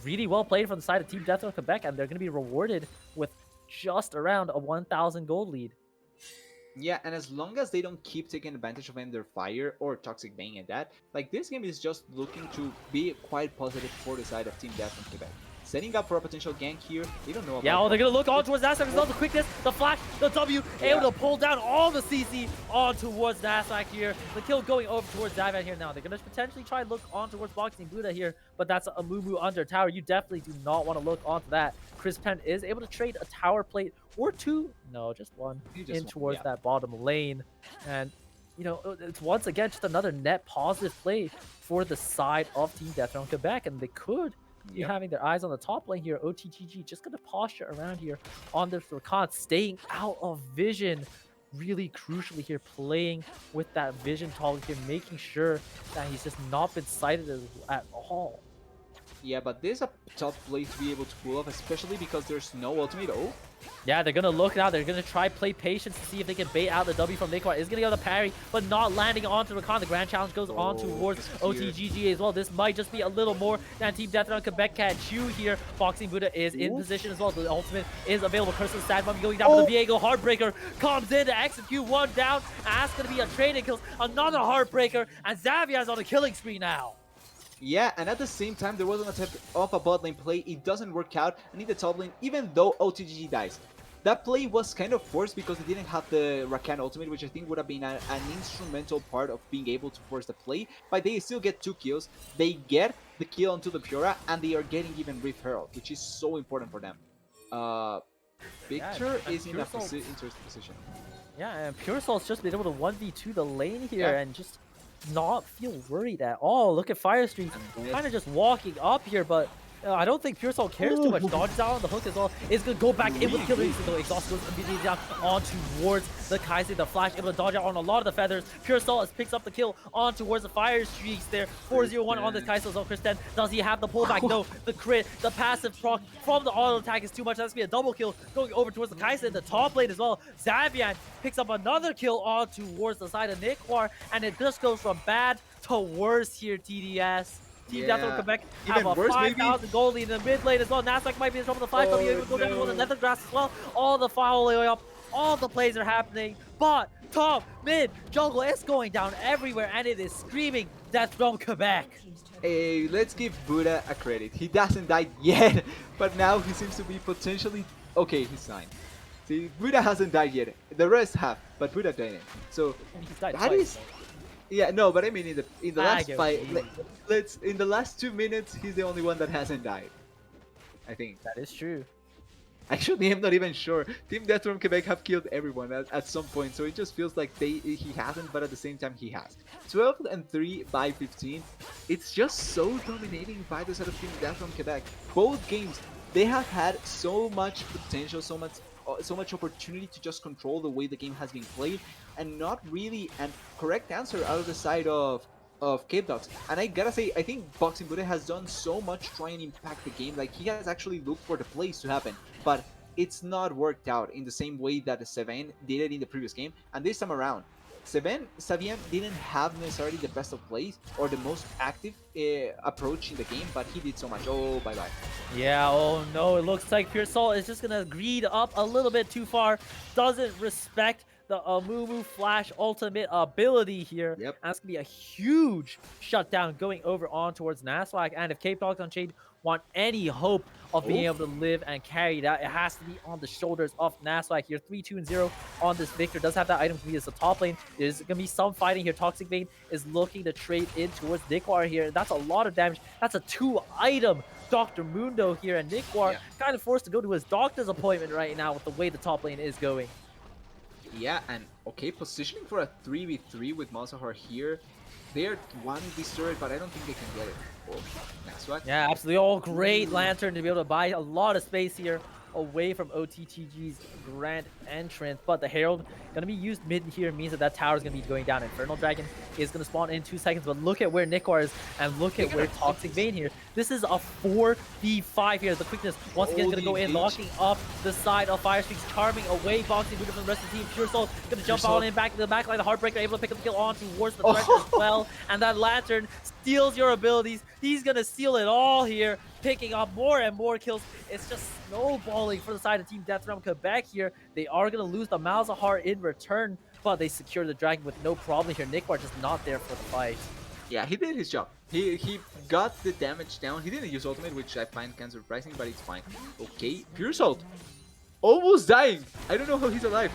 A: really well played from the side of Team Deathrone Quebec, and they're going to be rewarded with just around a 1,000 gold lead.
B: Yeah, and as long as they don't keep taking advantage of Ender Fire or Toxic Bane and that, like this game is just looking to be quite positive for the side of Team Death from Quebec. Setting up for a potential gank here. They don't know about
A: Yeah, they're going to look on towards Nasdaq as well. The quickness, the flash, the W, able to pull down all the CC on towards Nasdaq here. The kill going over towards Divan here now. They're going to potentially try and look on towards Boxing Buddha here, but that's a Mumu under tower. You definitely do not want to look onto that. Chris Penn is able to trade a tower plate or two, no, just one, towards that bottom lane. And, it's once again just another net positive play for the side of Team Deathrone Quebec, and they could be having their eyes on the top lane here. OTGG just going to posture around here on this Rakan, staying out of vision. Really crucially here, playing with that vision toggle here, making sure that he's just not been sighted at all.
B: Yeah, but this is a tough play to be able to pull off, especially because there's no ultimate. Oh.
A: Yeah, they're going to look now. They're going to try play patience to see if they can bait out the W from Nikor. Is going to go the parry, but not landing onto Rakan. The grand challenge goes on towards OTGG as well. This might just be a little more than Team Deathrone Quebec can chew here. Boxing Buddha is in position as well. The ultimate is available. Curse of the Sad Mummy going down for the Viego. Heartbreaker comes in to execute one down. And that's going to be a trading kills. Another Heartbreaker, and Xavier's on a killing spree now.
B: Yeah, and at the same time, there was an attempt of a bot lane play. It doesn't work out, and in the top lane, even though OTGG dies. That play was kind of forced because they didn't have the Rakan ultimate, which I think would have been an instrumental part of being able to force the play. But they still get 2 kills. They get the kill onto the Pura, and they are getting even Rift Herald, which is so important for them. Victor is in a interesting position.
A: Yeah, and Pure Soul's just been able to 1v2 the lane here and just not feel worried at all. Look at Fire Street kind of just walking up here, but I don't think Pure Soul cares too much. Dodges out on the hook as well. Is going to go back in with the killer. So Exhaust goes immediately down on towards the Kaise. The Flash able to dodge out on a lot of the feathers. Pure Soul picks up the kill on towards the Fire Streaks there. 4-0-1 on the Kaise as well. Kristen, does he have the pullback? No. The crit, the passive proc from the auto attack is too much. That's going to be a double kill going over towards the Kaise in the top lane as well. Xavian picks up another kill on towards the side of Nikor, and it just goes from bad to worse here, TDS. Team Deathrone Quebec have a 5,000 gold lead in the mid lane as well. Nasdaq might be in trouble. The flash will be able to go down on the nether grass as well. All the following up, all the plays are happening. Bot, top, mid, jungle is going down everywhere, and it is screaming Deathrone Quebec.
B: Hey, let's give Buddha a credit. He doesn't die yet, but now he seems to be potentially okay. He's fine. See, Buddha hasn't died yet. The rest have, but Buddha didn't. So that is. Yeah, no, but I mean in the last fight, in the last 2 minutes, he's the only one that hasn't died. I think
A: that is true.
B: Actually, I'm not even sure. Team Deathrone Quebec have killed everyone at some point, so it just feels like he hasn't, but at the same time he has. 12-3 by 15. It's just so dominating by the side of Team Deathrone Quebec. Both games, they have had so much potential, so much opportunity to just control the way the game has been played, and not really a correct answer out of the side of Capedogs. And I gotta say, I think Boxing Buddha has done so much to try and impact the game. Like, he has actually looked for the plays to happen, but it's not worked out in the same way that the Seven did it in the previous game. And this time around, Savien didn't have necessarily the best of plays or the most active approach in the game, but he did so much. Oh, bye-bye.
A: Yeah, oh no, it looks like Pure Soul is just going to greed up a little bit too far. Doesn't respect the Amumu Flash ultimate ability here.
B: Yep.
A: That's going to be a huge shutdown going over on towards Naswag. And if Capedogs Unchained want any hope of being
B: Oh.
A: able to live and carry that. It has to be on the shoulders of Naswag here. 3-2-0 on this Victor. Does have that item to be as the top lane. There's going to be some fighting here. Toxic Vein is looking to trade in towards Nikwar here. That's a lot of damage. That's a 2-item Dr. Mundo here. And Nikwar
B: Yeah.
A: kind of forced to go to his doctor's appointment right now with the way the top lane is going.
B: Yeah, and okay, positioning for a 3v3 with Malzahar here. They're one destroyed, but I don't think they can get it. Oh, that's what.
A: Yeah, absolutely. Oh, great Lantern to be able to buy a lot of space here away from OTTG's grand entrance. But the Herald going to be used mid here means that that tower is going to be going down. Infernal Dragon is going to spawn in 2 seconds. But look at where Nikwar is and look at where Toxic Vein here. This is a 4v5 here. The quickness once again is going to go in, locking up the side of Fire Streaks, charming away, boxing from the rest of the team. Pure Soul going to jump on in back to the back line. The Heartbreaker able to pick up the kill on towards the threat as well. And that Lantern steals your abilities. He's going to steal it all here, picking up more and more kills. It's just snowballing for the side of Team Death from Quebec here. They are going to lose the Malzahar in return, but they secure the Dragon with no problem here. Nikwar just not there for the fight.
B: Yeah, he did his job. He got the damage down. He didn't use ultimate, which I find kind of surprising, but it's fine. Okay, Pure Salt. Almost dying. I don't know how he's alive.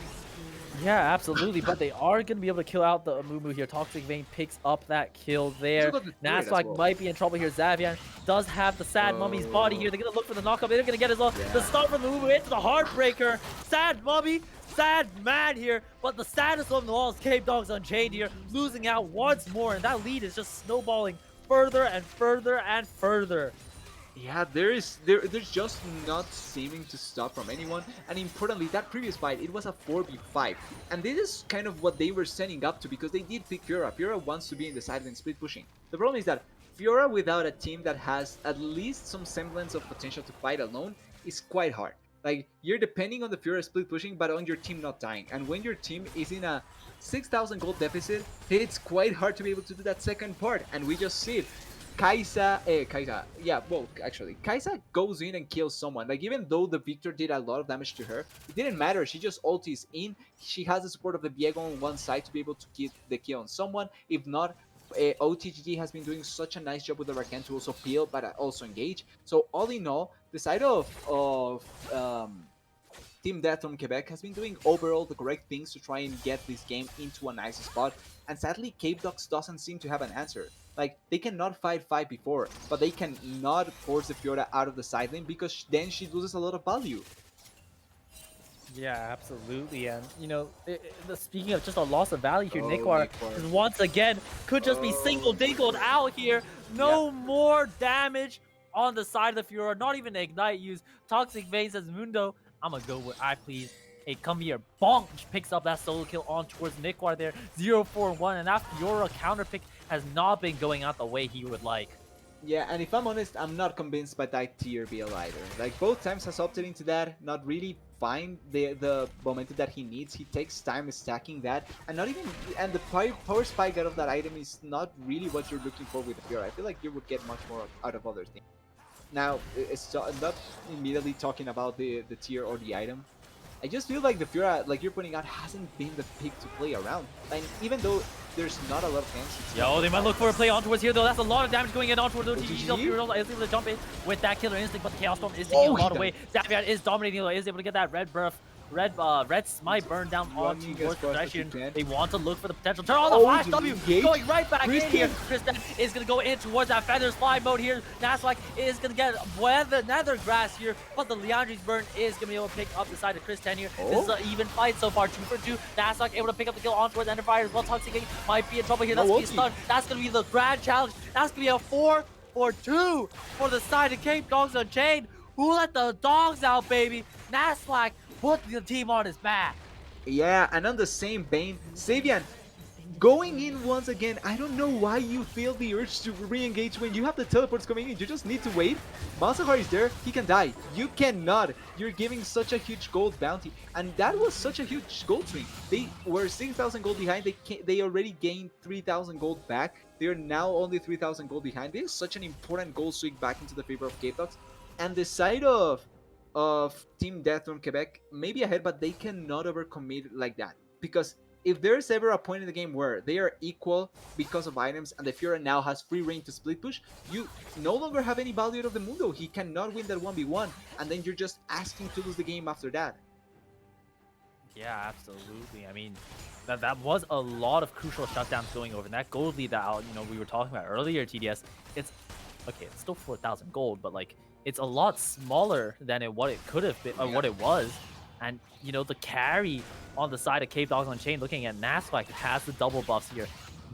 A: Yeah, absolutely. But they are going to be able to kill out the Amumu here. Toxic Vein picks up that kill there. Naswag might be in trouble here. Xavier does have the Sad Mummy's body here. They're going to look for the knockup. They're going to get as well.
B: Yeah.
A: The start from the Amumu into the Heartbreaker. Sad Mummy. Sad man here. But the saddest of them all is Capedogs Unchained here. Losing out once more. And that lead is just snowballing further and further and further.
B: Yeah, there's just not seeming to stop from anyone. And importantly, that previous fight, it was a 4v5. And this is kind of what they were setting up to, because they did pick Fiora. Fiora wants to be in the side lane split pushing. The problem is that Fiora without a team that has at least some semblance of potential to fight alone is quite hard. Like, you're depending on the Fiora split pushing, but on your team not dying. And when your team is in a 6,000 gold deficit, it's quite hard to be able to do that second part. And we just see it. Kaisa goes in and kills someone. Like, even though the Victor did a lot of damage to her, it didn't matter. She just ultis in. She has the support of the Viego on one side to be able to get the kill on someone. If not, OTGG has been doing such a nice job with the Rakan to also peel, but also engage. So all in all, the side of Team Death from Quebec has been doing overall the correct things to try and get this game into a nice spot. And sadly, Capedogs doesn't seem to have an answer. Like, they cannot fight 5 before, but they can not force the Fiora out of the side lane because then she loses a lot of value.
A: Yeah, absolutely. And, you know, speaking of just a loss of value here, Nikwar once again could just be single-dingled out here. No more damage on the side of the Fiora. Not even Ignite use. Toxic Vein says, Mundo, I'm going to go where I please. Hey, come here. Bonk picks up that solo kill on towards Nikwar there. 0-4-1. And that Fiora counter pick has not been going out the way he would like.
B: Yeah, and if I'm honest, I'm not convinced by that tier BL either. Like, both times has opted into that, not really find the momentum that he needs. He takes time stacking that, and not even, and the power spike out of that item is not really what you're looking for with the Fiora. I feel like you would get much more out of other things. Now, it's not immediately talking about the tier or the item. I just feel like the Fiora, like you're pointing out, hasn't been the pick to play around. And even though there's not a lot of chances.
A: Yo, they might look for a play on towards here, though. That's a lot of damage going in on towards OTG. Fiora is able to jump in with that killer instinct, but the Chaos Storm is taking a lot away. Xavier is dominating, though. Is able to get that red buff. Red Smite burn down on towards Possession. They want to look for the potential. Turn on the Flash W, going right back in here. Kristen is going to go in towards that Feathers Fly mode here. Naswag is going to get Nether Grass here, but the Leandri's burn is going to be able to pick up the side of Kristen here. This is an even fight so far, 2 for 2. Naswag able to pick up the kill on towards Enderfire as well. Toxic Vein might be in trouble here. That's going to be stunned. That's going to be the grand challenge. That's going to be a 4 for 2 for the side of Capedogs Unchained. Who let the dogs out, baby? Naswag put the team on his back.
B: Yeah, and on the same vein, Savian going in once again. I don't know why you feel the urge to re-engage when you have the teleports coming in. You just need to wait. Malzahar is there. He can die. You cannot. You're giving such a huge gold bounty. And that was such a huge gold swing. They were 6,000 gold behind. They already gained 3,000 gold back. They are now only 3,000 gold behind. This is such an important gold swing back into the favor of Capedogs. And the side of Team Death from Quebec may be ahead, but they cannot overcommit like that, because if there's ever a point in the game where they are equal because of items and the Fiora now has free reign to split push, you no longer have any value of the Mundo. He cannot win that 1v1, and then you're just asking to lose the game after that.
A: Yeah, absolutely. I mean, that was a lot of crucial shutdowns going over. And that gold lead that we were talking about earlier, TDS, it's okay, it's still 4,000 gold, but like it's a lot smaller than what it could have been or what it was. And the carry on the side of Capedogs Unchained, looking at Nasquak, has the double buffs here.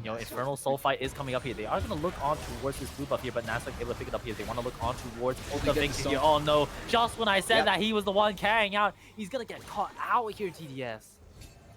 A: Infernal Soul Fight is coming up here. They are going to look on towards this blue buff here, but Nasquak able to pick it up here. They want to look on towards the victory here. Oh no, just when I said that he was the one carrying out, he's going to get caught out here, TDS.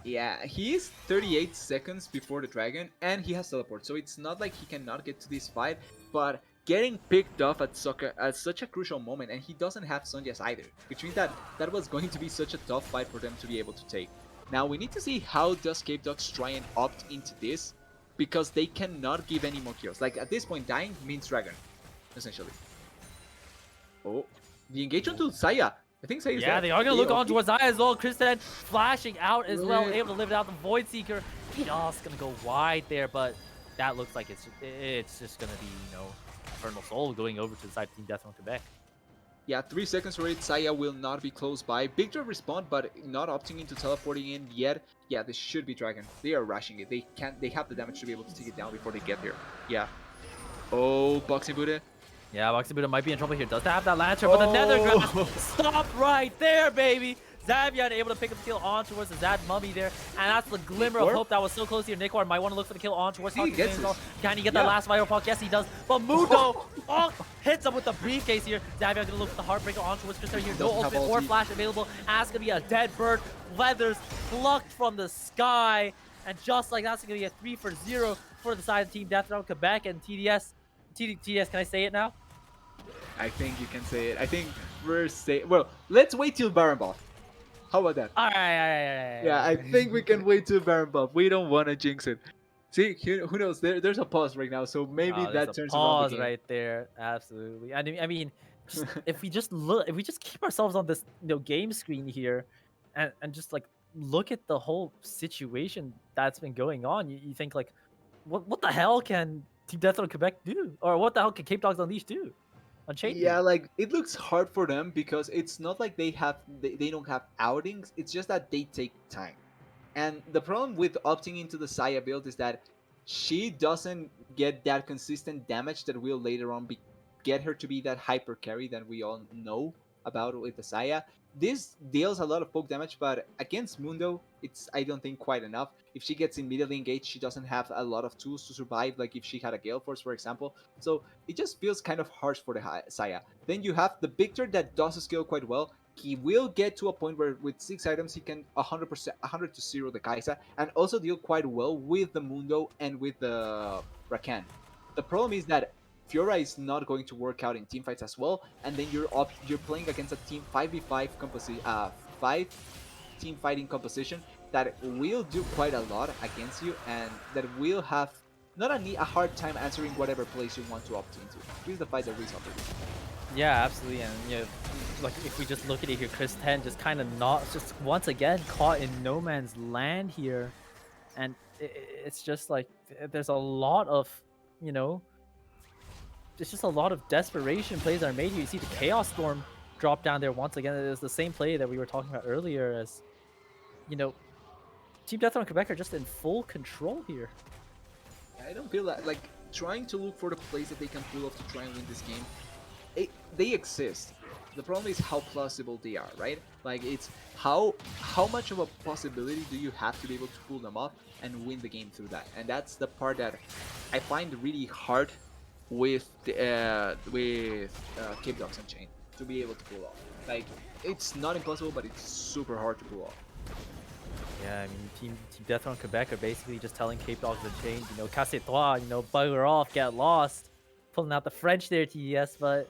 B: Yeah, he is 38 seconds before the dragon, and he has teleport, so it's not like he cannot get to this fight, but getting picked off at such a crucial moment, and he doesn't have Sonjas either, which means that was going to be such a tough fight for them to be able to take. Now we need to see how does Capedogs try and opt into this, because they cannot give any more kills. Like at this point, dying means dragon, essentially. Oh, the engagement to Saya. I think Saya's
A: yeah, they are going to look on towards Zaya as well. Kristen flashing out as well, able to live it out. The Void Seeker just going to go wide there, but that looks like it's just going to be, Infernal Soul going over to the side of Team Death from Quebec.
B: Yeah, 3 seconds for it. Saya will not be close by. Victor respawn, but not opting into teleporting in yet. Yeah, this should be Dragon. They are rushing it. They have the damage to be able to take it down before they get there. Yeah. Oh, Boxing Buddha.
A: Yeah, Boxing Buddha might be in trouble here. Does have that Lantern, but the Nether stopped right there, baby. Zavian able to pick up the kill on towards the Zad Mummy there, and that's the glimmer of hope that was so close here. Nikwar might want to look for the kill on towards Talking Can he get that last viral puck? Yes, he does. But Mundo hits him with the briefcase here. Zavian gonna look for the Heartbreaker on towards Krista here. No ultimate or flash available. That's gonna be a dead bird. Leathers plucked from the sky, and just like that's gonna be a 3-for-0 for the side of Team Death Round Quebec and TDS. TDS, can I say it now?
B: I think you can say it. I think we're saying. Well, let's wait till Baron buff. How about that?
A: All right.
B: Yeah, I think we can wait till Baron buff. We don't want to jinx it. See, who knows? There's a pause right now, so maybe that turns around the game.
A: Right there, absolutely. I mean, if we just keep ourselves on this game screen here, and just like look at the whole situation that's been going on, you think like, what the hell can Team Death Row Quebec do, or what the hell can Capedogs Unleashed do? Unchained.
B: Yeah, like it looks hard for them because it's not like they don't have outings. It's just that they take time. And the problem with opting into the Saya build is that she doesn't get that consistent damage that will later on get her to be that hyper carry that we all know about with the Saya. This deals a lot of poke damage, but against Mundo, it's, I don't think, quite enough. If she gets immediately engaged, she doesn't have a lot of tools to survive, like if she had a Gale Force, for example. So it just feels kind of harsh for the Saya. Then you have the Victor that does scale quite well. He will get to a point where with 6 items he can 100 to 0 the Kaisa, and also deal quite well with the Mundo and with the Rakan. The problem is that Fiora is not going to work out in teamfights as well, and then you're playing against a team 5v5 team fighting composition that will do quite a lot against you, and that will have not a hard time answering whatever place you want to opt into. This is the fight that we suffered.
A: Yeah, absolutely, and like if we just look at it here, Chris 10 just kind of just once again caught in no man's land here, and it's just like there's a lot of it's just a lot of desperation plays that are made here. You see the Chaos Storm drop down there once again. It is the same play that we were talking about earlier, as Team Death on Quebec are just in full control here.
B: I don't feel that, like, trying to look for the plays that they can pull off to try and win this game. They exist. The problem is how plausible they are, right? Like, it's how much of a possibility do you have to be able to pull them off and win the game through that? And that's the part that I find really hard with Capedogs Unchained to be able to pull off. Like, it's not impossible, but it's super hard to pull off.
A: Yeah, I mean, Team Death on Quebec are basically just telling Capedogs Unchained, casse-toi, bugger off, get lost. Pulling out the French there, TDS, but,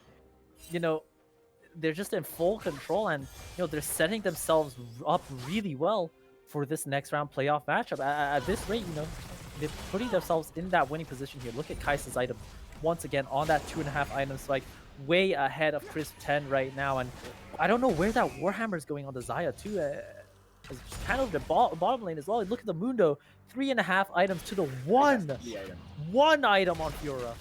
A: they're just in full control, and, they're setting themselves up really well for this next round playoff matchup. At this rate, they're putting themselves in that winning position here. Look at Kaisa's item once again on that 2.5 item spike, way ahead of Chris 10 right now, and I don't know where that Warhammer is going on the Zaya too. is just kind of the bottom lane as well. Look at the Mundo, 3.5 items to the one. One item on Fiora.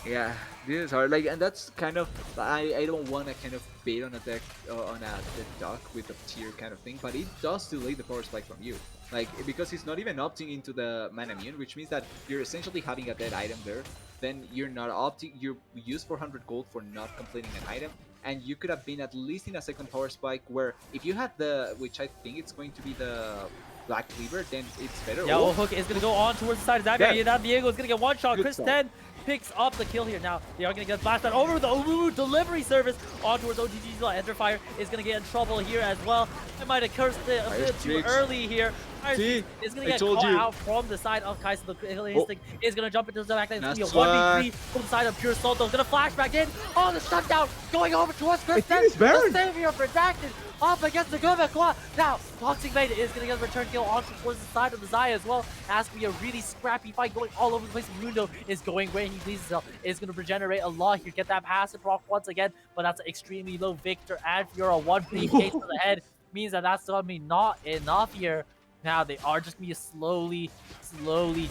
B: Yeah, this is hard. Like, and that's kind of I don't want to kind of bait on a deck on a dead duck with a tier kind of thing, but it does delay the power spike from you. Like, because he's not even opting into the mana immune, which means that you're essentially having a dead item there. Then you're not opting. You use 400 gold for not completing an item, and you could have been at least in a second power spike. Where if you had the, which I think it's going to be the Black Cleaver, then it's better.
A: Yeah, Hook is going to go on towards the side of Xavier. Yeah, Diego is going to get one shot. Chris 10 picks up the kill here. Now, they are going to get blasted over the delivery service on towards OTG's. Ender Fire is going to get in trouble here as well. I might have cursed it a bit too early here. Is going to get caught out from the side of Kai'Sa. The instinct is going to jump into the back. It's going to be a 1v3 from the side of Pure Soul. Though, going to flash back in. Oh, the shutdown going over towards Chris 10. The savior protected up against the Quebec. Now, Toxic Maid is going to get a return kill on towards the side of the Xayah as well. Has to be a really scrappy fight going all over the place. Mundo is going where he pleases himself. Is going to regenerate a lot here. Get that passive proc once again, but that's extremely low. Victor and Fiora, one briefcase to the head means that that's going to be not enough here. Now they are just be slowly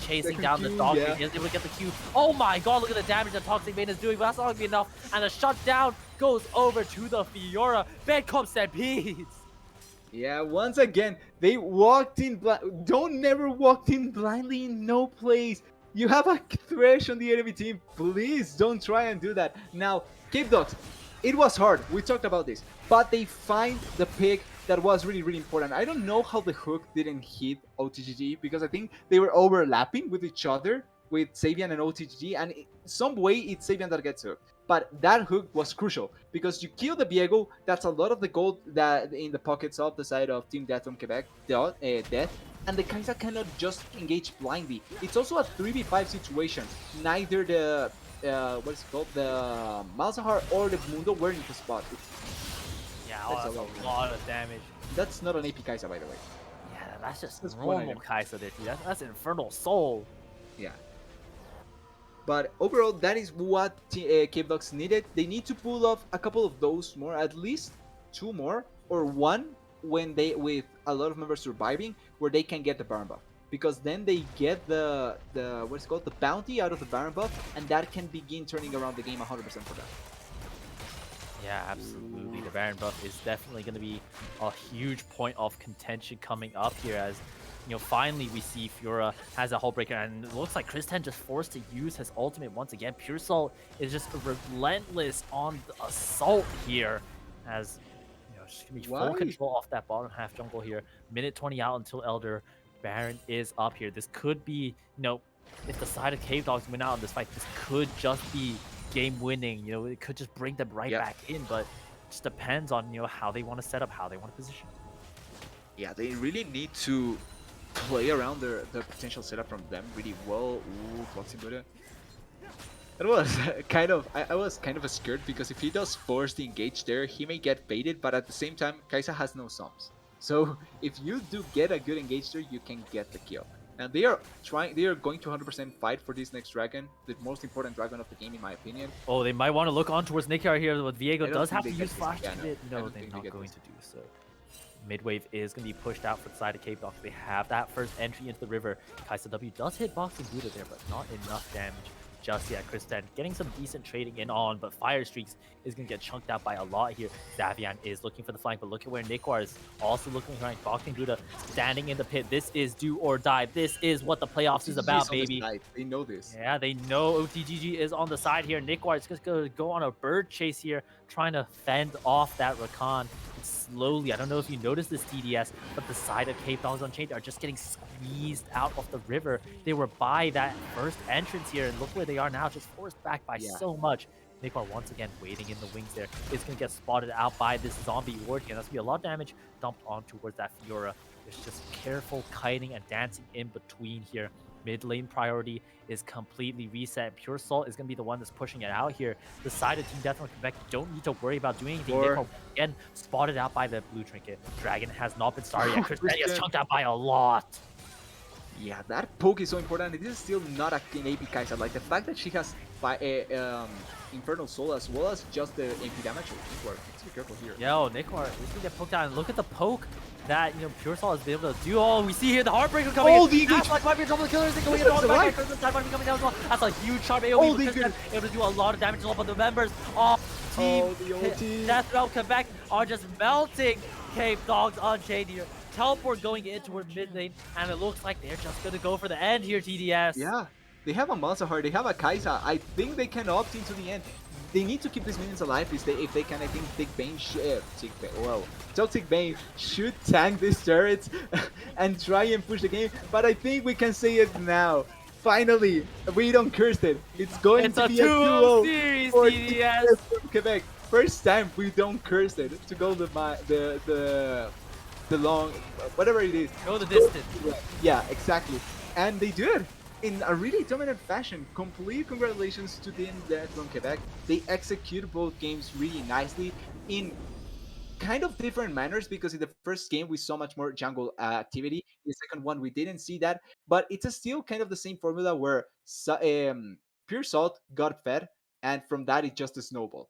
A: chasing down the dog. Is able to get the Q. Oh my god, look at the damage that Toxic Maid is doing, but that's not going to be enough. And the shutdown goes over to the Fiora. Bed comes Stampedes.
B: Yeah, once again, they walked in blind. Don't never walk in blindly in no place. You have a Thresh on the enemy team. Please don't try and do that. Now, Capedogs, it was hard. We talked about this. But they find the pick that was really important. I don't know how the hook didn't hit OTGG because I think they were overlapping with each other with Savian and OTGG, and in some way it's Savian that gets hooked. But that hook was crucial because you kill the Viego. That's a lot of the gold that in the pockets of the side of Team Death from Quebec, Death, and the Kai'Sa cannot just engage blindly. It's also a 3v5 situation. Neither the what's it called, the Malzahar or the Mundo were in the spot.
A: Yeah, that's a lot of damage.
B: That's not an AP Kai'Sa, by the way.
A: Yeah, that's just normal Kai'Sa there, dude. That's Infernal Soul.
B: Yeah. But overall, that is what Capedogs needed. They need to pull off a couple of those more, at least 2 more, or 1 when they, with a lot of members surviving, where they can get the Baron buff. Because then they get the what's it called, the bounty out of the Baron buff, and that can begin turning around the game 100% for them.
A: Yeah, absolutely. The Baron buff is definitely going to be a huge point of contention coming up here as, you know, finally we see Fiora has a Hull Breaker, and it looks like Chris 10 just forced to use his ultimate once again. Pure Soul is just relentless on the assault here as, you know, she's going to be full control off that bottom half jungle here. Minute 20 out until Elder. Baron is up here. This could be, you know, if the side of Capedogs win out in this fight, this could just be game winning. You know, it could just bring them right back in, but it just depends on, you know, how they want to set up, how they want to position.
B: Yeah, they really need to play around the potential setup from them really well. Ooh, Boxing Buddha. It was kind of, I was kind of scared because if he does force the engage there, he may get baited, but at the same time, Kai'Sa has no sums. So if you do get a good engage there, you can get the kill. And they are going to 100% fight for this next dragon, the most important dragon of the game in my opinion.
A: Oh, they might want to look on towards Nikiar here, but Viego does have to use flash to hit. No, they're not going to do so. Midwave is going to be pushed out for the side of Capedogs. They have that first entry into the river. Kai'Sa W does hit Boxing Buddha there, but not enough damage just yet. Chris 10 getting some decent trading in on, but Fire Streaks is going to get chunked out by a lot here. Xavian is looking for the flank, but look at where Nikwar is also looking right. Boxing Buddha standing in the pit. This is do or die. This is what the playoffs is about, baby.
B: They know this.
A: Yeah, they know OTGG is on the side here. Nikwar is just going to go on a bird chase here, trying to fend off that Rakan. Slowly, I don't know if you noticed this TDS, but the side of Capedogs Unchained are just getting squeezed out of the river. They were by that first entrance here, and look where they are now, just forced back by so much. Nikwar once again waiting in the wings there. It's going to get spotted out by this zombie ward here. That's going to be a lot of damage dumped on towards that Fiora. There's just careful kiting and dancing in between here. Mid lane priority is completely reset. Pure Soul is going to be the one that's pushing it out here. The side of Team Death from Quebec don't need to worry about doing anything. They're again spotted out by the blue trinket. Dragon has not been started yet. Chris is chunked out by a lot.
B: Yeah, that poke is so important. It is still not an AP Kai'Sa. Like the fact that she has Infernal Soul as well as just the MP damage. Oh, Nick let's be careful here.
A: Yo, Nickmar, he's gonna get poked out. And look at the poke that Pure Soul has been able to do. Oh, we see here the Heartbreaker coming
B: Oh,
A: in.
B: the
A: That's
B: engagement!
A: like might be a couple of killers going
B: This
A: in the
B: one's
A: wrong
B: alive!
A: back. The side might be coming down as well. That's a huge sharp AoE.
B: Oh,
A: But
B: the
A: Tristan able to do a lot of damage to all of the members. Oh, team
B: Oh, the ulti.
A: Death Realm Quebec are just melting Capedogs Unchained here. Teleport going in toward mid lane, and it looks like they're just gonna go for the end here, TDS.
B: Yeah, they have a Malzahar, they have a Kaisa. I think they can opt into the end. They need to keep these minions alive if they can. I think Toxic Bane should tank these turrets and try and push the game. But I think we can say it now. Finally, we don't curse it. It's going
A: It's
B: to
A: a
B: be a
A: 2-0
B: 2-0
A: series,
B: for
A: TDS.
B: from Quebec. First time we don't curse it to go the long whatever it is.
A: Go the distance.
B: Yeah, exactly. And they do it in a really dominant fashion. Complete congratulations to Team Death from Quebec. They execute both games really nicely in kind of different manners because in the first game we saw much more jungle activity. In the second one we didn't see that, but it's still kind of the same formula where Pure Salt got fed, and from that it just snowballed.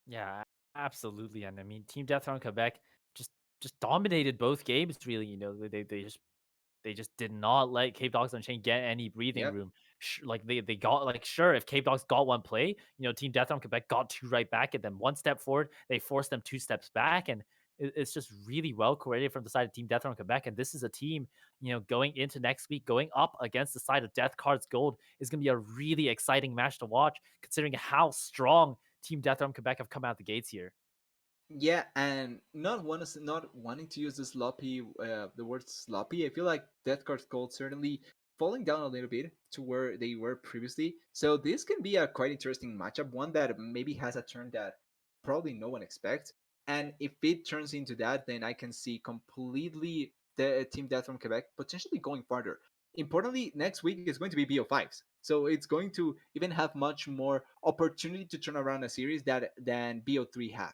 A: Yeah, absolutely. And I mean, Team Death Realm Quebec just just dominated both games. Really, they just did not let Cape Dogs Unchained get any breathing
B: Yep.
A: room. Like they got like sure if Cape Dogs got one play, Team Death Realm Quebec got two right back, and then one step forward, they forced them two steps back, and it's just really well coordinated from the side of Team Death Realm Quebec. And this is a team, going into next week, going up against the side of Death Cards Gold is going to be a really exciting match to watch, considering how strong Team Death Realm Quebec have come out the gates here.
B: Yeah, and not wanting to use the word sloppy. I feel like Death Card's Gold certainly falling down a little bit to where they were previously. So this can be a quite interesting matchup, one that maybe has a turn that probably no one expects. And if it turns into that, then I can see completely the Team Death from Quebec potentially going farther. Importantly, next week is going to be BO5s. So it's going to even have much more opportunity to turn around a series than BO3 have.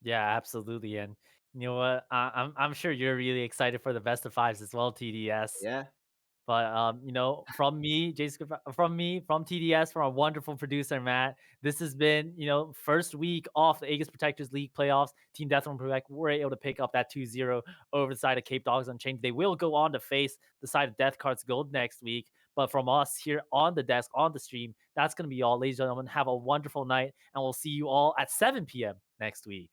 A: Yeah, absolutely. And you know what? I'm sure you're really excited for the best of fives as well, TDS.
B: Yeah.
A: But from me, Jason, from me, from TDS, from our wonderful producer Matt, this has been first week off the Aegis Protectors League playoffs. Team Death from Quebec were able to pick up that 2-0 over the side of Cape Dogs Unchained. They will go on to face the side of Death Cards Gold next week. But from us here on the desk, on the stream, that's going to be all, ladies and gentlemen. Have a wonderful night, and we'll see you all at 7 p.m. next week.